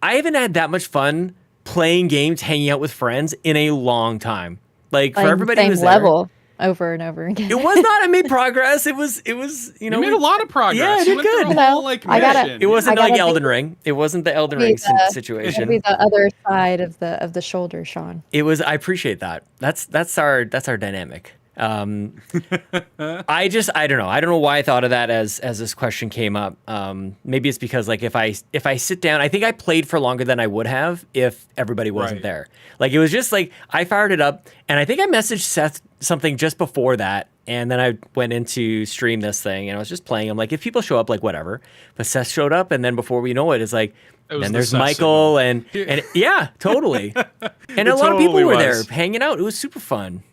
I haven't had that much fun playing games, hanging out with friends in a long time. Like for Like, everybody same who's there. level over and over again. It was not. I made progress. It was. You know, You made a lot of progress. Yeah, I You did went through good. a No, whole, like, I gotta- mission. It wasn't I like gotta Elden Ring. It wasn't the Elden Ring It'll situation. be the other side of the shoulder, Sean. It was. I appreciate that. That's our dynamic. I don't know. I don't know why I thought of that as this question came up. Maybe it's because like if I sit down, I think I played for longer than I would have if everybody wasn't Right. there. Like it was just like I fired it up, and I think I messaged Seth something just before that, and then I went into stream this thing, and I was just playing. I'm like, if people show up, like whatever. But Seth showed up, and then before we know it, it's like. It was Then the there's Seth Michael signal. and yeah, totally. And It a lot of people totally were there was. hanging out. It was super fun.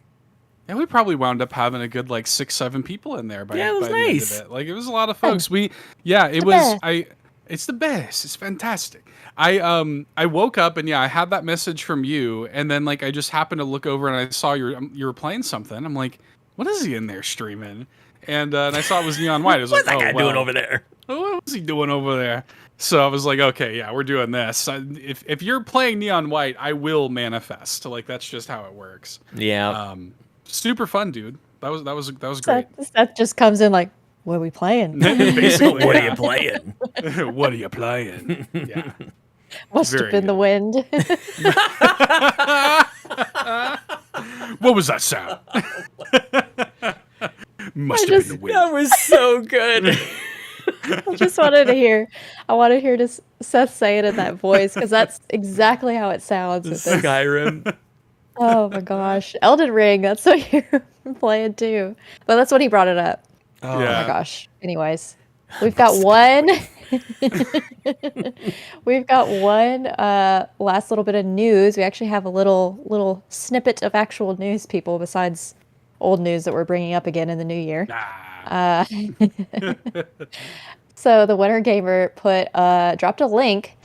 And we probably wound up having a good like 6-7 people in there by, Yeah, it was by the end nice. of it. Like it was a lot of folks. It was best. it's the best. It's fantastic. I woke up and I had that message from you, and then like I just happened to look over and I saw you were playing something. I'm like, what is he in there streaming? And I saw it was Neon White. I was What's like, that guy well, doing over there? what was he doing over there? So I was like, okay, yeah, we're doing this. If you're playing Neon White, I will manifest. Like that's just how it works. Yeah. Super fun, dude. That was great. Seth just comes in like, what are we playing? Basically, What are yeah. you playing? What are you playing? Yeah. Must have Very been the good. wind. What was that sound? Must have been the wind. That was so good. I just wanted to hear. I want to hear Seth say it in that voice because that's exactly how it sounds. With this. Skyrim. Oh my gosh, Elden Ring. That's what you're playing too. But that's when he brought it up. Oh, Yeah. Oh my gosh. Anyways, we've got one. We've got one last little bit of news. We actually have a little snippet of actual news, people, besides old news that we're bringing up again in the new year. So the Winter Gamer dropped a link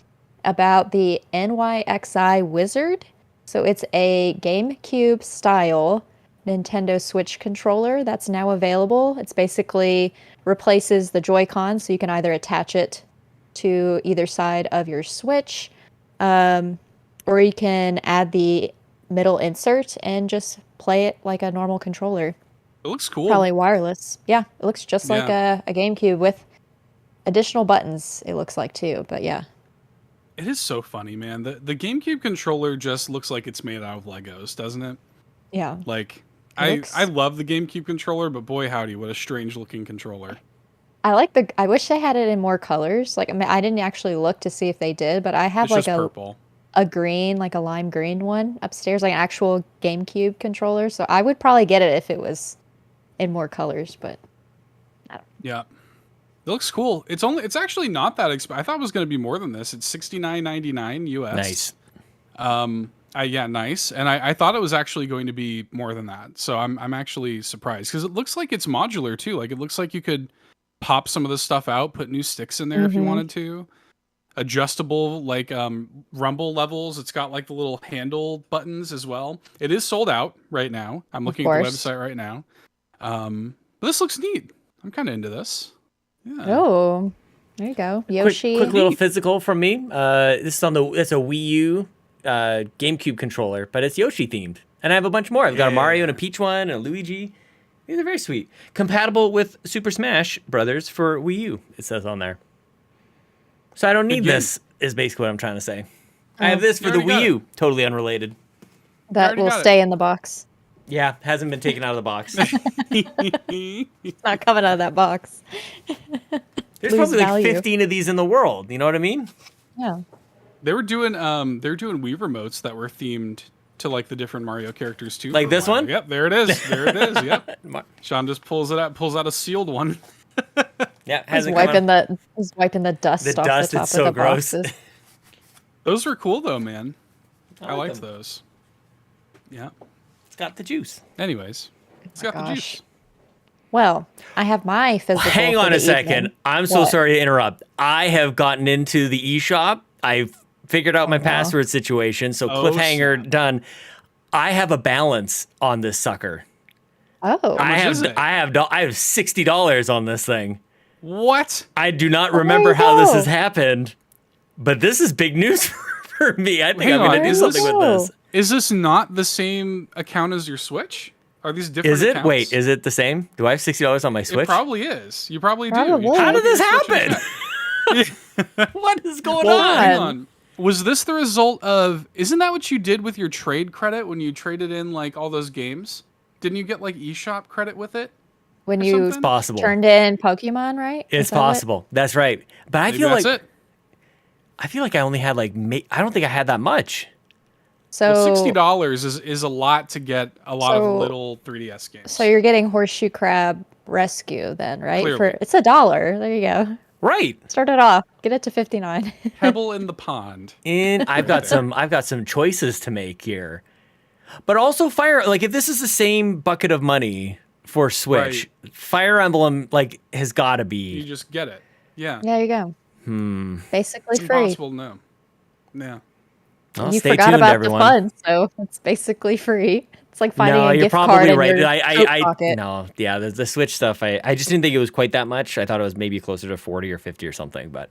about the NYXI Wizard. So it's a GameCube style Nintendo Switch controller that's now available. It's basically replaces the Joy-Con, so you can either attach it to either side of your Switch, or you can add the middle insert and just play it like a normal controller. It looks cool. Probably wireless. Yeah, it looks just like Yeah. a GameCube with additional buttons, it looks like too, but yeah. It is so funny, man. The GameCube controller just looks like it's made out of Legos, doesn't it? Yeah. Like looks- I love the GameCube controller, but boy howdy, what a strange looking controller. I wish they had it in more colors. Like, I mean, I didn't actually look to see if they did, but I have It's like just purple. a green, like a lime green one upstairs, like an actual GameCube controller. So I would probably get it if it was in more colors, but Yeah. It looks cool. It's actually not that expensive. I thought it was going to be more than this. It's $69.99 US. Nice. Yeah, nice. And I thought it was actually going to be more than that. So I'm actually surprised because it looks like it's modular too. Like it looks like you could pop some of this stuff out, put new sticks in there if you wanted to. Adjustable like rumble levels. It's got like the little handle buttons as well. It is sold out right now. I'm looking at the course. website right now. But this looks neat. I'm kind of into this. Yeah. oh, there you go. Yoshi. Quick little physical from me. This is it's a Wii U GameCube controller, but it's Yoshi themed. And I have a bunch more. I've got a Mario and a Peach one and a Luigi. These are very sweet. Compatible with Super Smash Brothers for Wii U, it says on there. So I don't need Again- this, is basically what I'm trying to say. I have this for the You already Wii got U. Totally unrelated. that already will got it. stay in the box. Yeah, hasn't been taken out of the box. It's not coming out of that box. There's Lose probably like value. 15 of these in the world. You know what I mean? Yeah. They were doing Wii remotes that were themed to like the different Mario characters too. Like for a this while. one? Yep, there it is. There it is. Yep. Mar- Sean just pulls out a sealed one. Yeah, He's hasn't come out. wiping the dust The off dust, the top it's so of the gross. boxes. Those were cool though, man. I like liked them. those. Yeah. It's got the juice. Anyways, it's got the gosh. juice. Well, I have my physical. Hang for on the a second. evening. I'm so What? sorry to interrupt. I have gotten into the eShop. I've figured out my password situation. So Oh, cliffhanger snap. done. I have a balance on this sucker. Oh, I much is it? have $60 on this thing. What? I do not there remember you how this go. has happened, but this is big news for me. I think Hang I'm going on, to do is something this- with this. Is this not the same account as your Switch? Are these different Is it? accounts? Wait, is it the same? Do I have $60 on my Switch? It probably is. You probably do. Probably. You How did this look at your Switch happen? What is going Well, on? hang on. Was this the result of? Isn't that what you did with your trade credit when you traded in like all those games? Didn't you get like eShop credit with it? When Or you something? Possible. turned in Pokemon, right? It's Is that it? possible. That's right. But Maybe that's it. I feel like I only had like I don't think I had that much. So Well, $60 is a lot to get a lot of So- little 3DS games. So you're getting Horseshoe Crab Rescue then, right? Clearly. It's $1. There you go. Right. Start it off. Get it to 59. Pebble in the pond. And I've got some choices to make here. But also like if this is the same bucket of money for Switch, Fire Emblem like has got to You be. just get it. Yeah. There you go. Basically It's free. impossible to know. Yeah. Well, You stay forgot tuned, about everyone. the fun, so it's basically free. It's like finding No, a you're gift card probably in right. your coat I pocket. no, yeah, the Switch stuff. I just didn't think it was quite that much. I thought it was maybe closer to 40 or 50 or something. But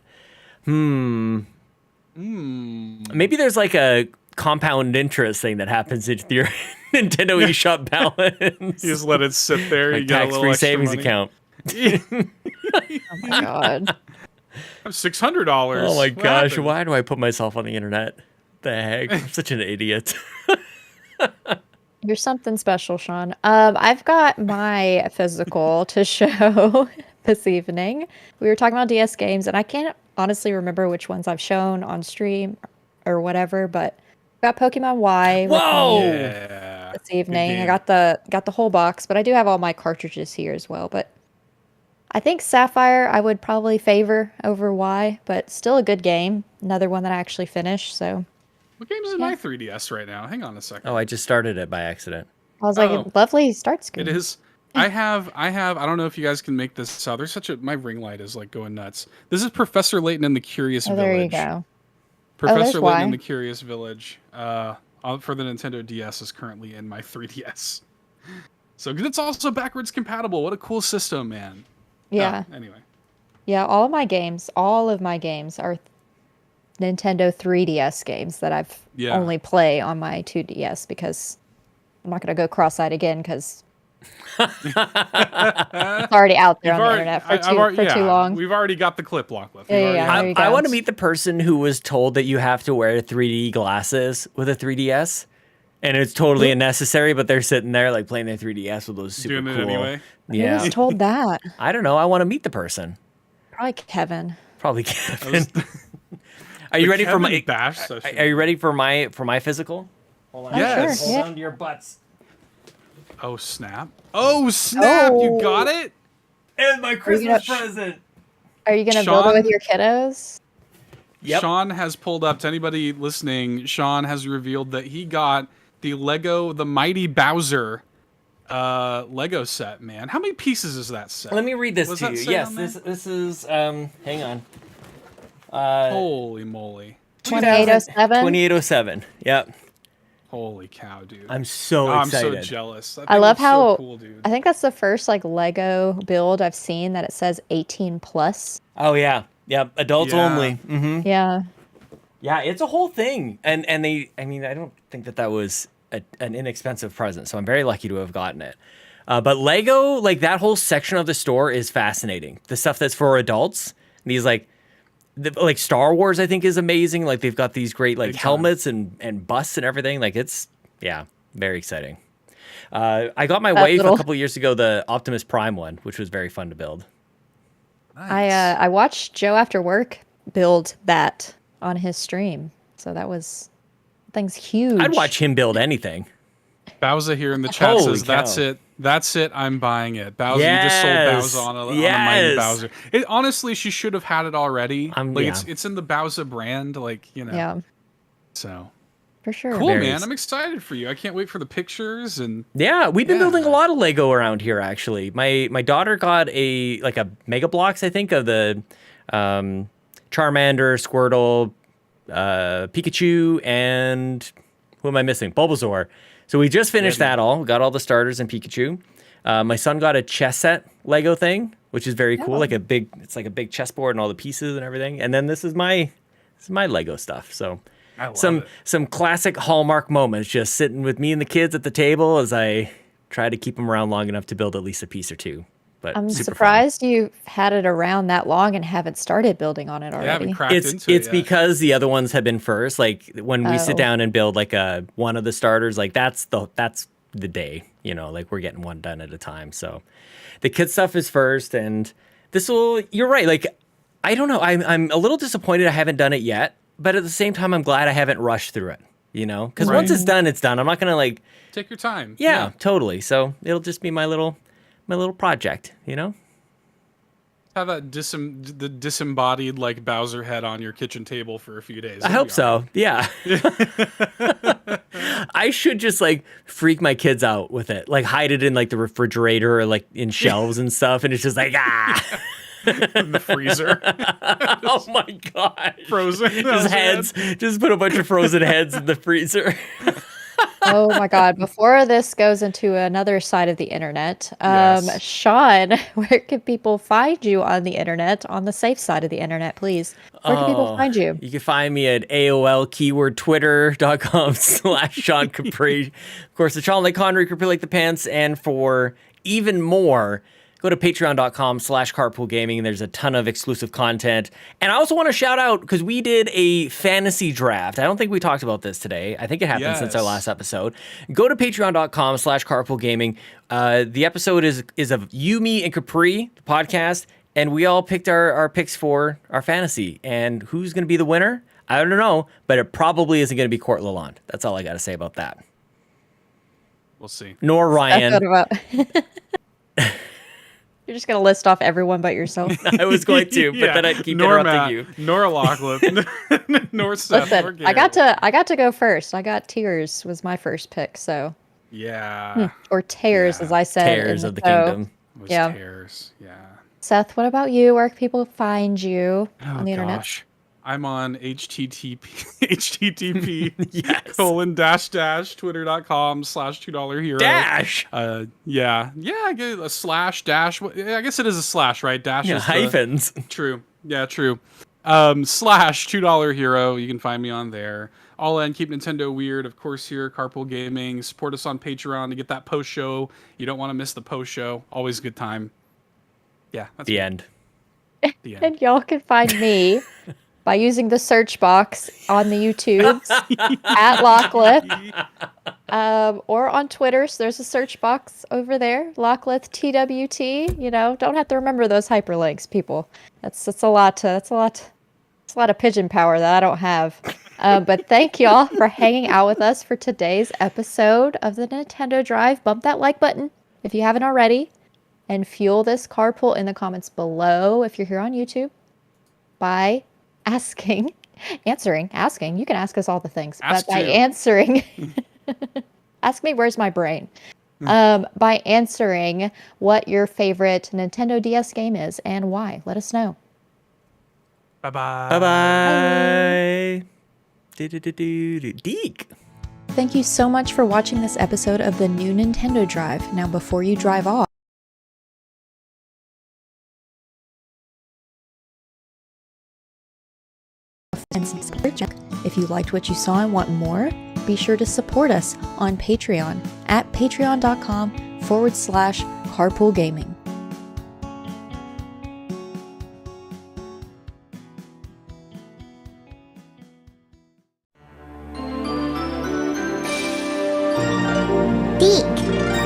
maybe there's like a compound interest thing that happens in your Nintendo eShop balance. You just let it sit there. Like You get a little tax-free extra savings money. account. Oh my god. I have $600. Oh my What gosh, happened? why do I put myself on the internet? The heck? I'm such an idiot. You're something special, Sean. I've got my physical to show this evening. We were talking about DS games, and I can't honestly remember which ones I've shown on stream or whatever, but I got Pokemon Y with Whoa! me Yeah. this evening. game. I got the whole box, but I do have all my cartridges here as well. But I think Sapphire I would probably favor over Y, but still a good game. Another one that I actually finished, so What game's in my 3DS right now? Hang on a second. Oh, I just started it by accident. I was like, Oh. lovely start screen. It is. I don't know if you guys can make this out. There's my ring light is like going nuts. This is Professor Layton and the Curious Oh, Village. there you go. Professor there's Layton Y. and the Curious Village for the Nintendo DS is currently in my 3DS. So, 'cause it's also backwards compatible. What a cool system, man. Yeah. Oh, anyway. Yeah, all of my games are Nintendo 3DS games that I've Yeah. only play on my 2DS because I'm not going to go cross-eyed again because it's already out there on the internet for too long. We've already got the clip lock left. Yeah, We've already- yeah. There you I go. want to meet the person who was told that you have to wear 3D glasses with a 3DS, and it's totally unnecessary. But they're sitting there like playing their 3DS with those super Doing it cool. anyway. Who Yeah, was told that? I don't know. I want to meet the person. Probably Kevin. Probably Kevin. Are you ready for my? bash session? Are you ready for my physical? Hold on. Yes. sure, Hold yeah. on to your butts. Oh snap! Oh snap! You Oh. got it. And my Christmas gonna- present. Are you going to build it Sean? with your kiddos? Yep. Sean has pulled up to anybody listening. Sean has revealed that he got the Mighty Bowser Lego set. Man, how many pieces is that set? Let me read this Was to that you. set Yes, on there? this is hang on. Holy moly! 2807? 2807. Yep. Holy cow, dude! I'm so I'm excited. so jealous. That I thing love looks so how cool, dude. I think that's the first like Lego build I've seen that it says 18 plus. Oh yeah. Yep. Adults Yeah. only. Hmm. Yeah. Yeah, it's a whole thing. And they, I mean, I don't think that was an inexpensive present, so I'm very lucky to have gotten it. But Lego, like that whole section of the store is fascinating. The stuff that's for adults, these like Star Wars, I think is amazing. Like they've got these great like Big time. helmets and busts and everything. Like it's, yeah, very exciting. I got my That wife a little- couple years ago the Optimus Prime one, which was very fun to build. Nice. I watched Joe after work build that on his stream. So thing's huge. I'd watch him build anything. Bowser here in the chat Holy says, "That's cow. it. That's it. I'm buying it." Bowser, you just sold Yes. Bowser on a Mighty Yes. Bowser. Honestly, she should have had it already. Like yeah. it's in the Bowser brand, like you know. Yeah, So for sure. cool, Very man. ex- I'm excited for you. I can't wait for the pictures and Yeah, we've been Yeah. building a lot of Lego around here. Actually, my daughter got a Mega Bloks, I think, of the Charmander, Squirtle, Pikachu, and who am I missing? Bulbasaur. So we just finished that all. Got all the starters and Pikachu. My son got a chess set Lego thing, which is very cool. It's like a big chessboard and all the pieces and everything. And then this is my Lego stuff. So I love some it. some classic Hallmark moments, just sitting with me and the kids at the table as I try to keep them around long enough to build at least a piece or two. But I'm super fun. surprised you've had it around that long and haven't started building on it Yeah, I haven't already. cracked into it It's yet. because the other ones have been first. Like when we sit Oh. down and build like one of the starters, like that's the day, like we're getting one done at a time. So the kid stuff is first, and you're right. Like, I don't know. I'm a little disappointed I haven't done it yet, but at the same time, I'm glad I haven't rushed through it, because once it's done, it's done. I'm not going to Take your time. yeah, totally. So it'll just be my little project, Have that the disembodied like Bowser head on your kitchen table for a few days. I hope so. Yeah. I should just freak my kids out with it, hide it in the refrigerator or in shelves and stuff, and it's just In the freezer. Oh my god, Frozen. just heads. Just put a bunch of frozen heads in the freezer. Oh my God. Before this goes into another side of the internet, Yes. Sean, where can people find you on the internet, on the safe side of the internet, please? Where can people find you? You can find me at AOL keyword twitter.com/Sean Capri. Of course, the Sean like Connery, Capri like the pants, and for even more, go to patreon.com/carpoolgaming. There's a ton of exclusive content. And I also want to shout out, because we did a fantasy draft. I don't think we talked about this today. I think it happened since our Yes. last episode. Go to patreon.com/carpoolgaming. The episode is of you, me, and Capri, the podcast. And we all picked our picks for our fantasy. And who's going to be the winner? I don't know, but it probably isn't going to be Court Lalonde. That's all I got to say about that. We'll see. Nor Ryan. That's what about. You're just gonna list off everyone but yourself. I was going to, but then I'd keep nor interrupting Matt, you. Nor Lachlan, nor Seth. nor Listen, I got to go first. I got Tears was my first pick, so Yeah. or Tears, Yeah. as I said. Tears in of the show. Kingdom. It was Yeah. Tears. Yeah. Seth, what about you? Where can people find you on the internet? Gosh. I'm on http Yes. / twitter.com/$2hero. Dash. Yeah. I get a slash dash. I guess it is a slash, right? Dash Yeah, is the- hyphens. True. Yeah, true. /$2 hero. You can find me on there. All in, keep Nintendo weird. Of course, here, Carpool Gaming. Support us on Patreon to get that post show. You don't want to miss the post show. Always a good time. Yeah, that's The end. the end. And y'all can find me by using the search box on the YouTubes at Locklith, or on Twitter. So there's a search box over there, Locklith TWT. Don't have to remember those hyperlinks, people. That's a lot. It's a lot of pigeon power that I don't have. But thank y'all for hanging out with us for today's episode of the Nintendo Drive. Bump that like button if you haven't already, and fuel this carpool in the comments below if you're here on YouTube by answering. You can ask us all the things, Ask but by too. answering, ask me where's my brain. By answering what your favorite Nintendo DS game is and why. Let us know. Bye-bye. Bye-bye. Deek. Thank you so much for watching this episode of the new Nintendo Drive. Now, before you drive off, and subscribe. If you liked what you saw and want more, be sure to support us on Patreon at patreon.com/carpoolgaming. Deek.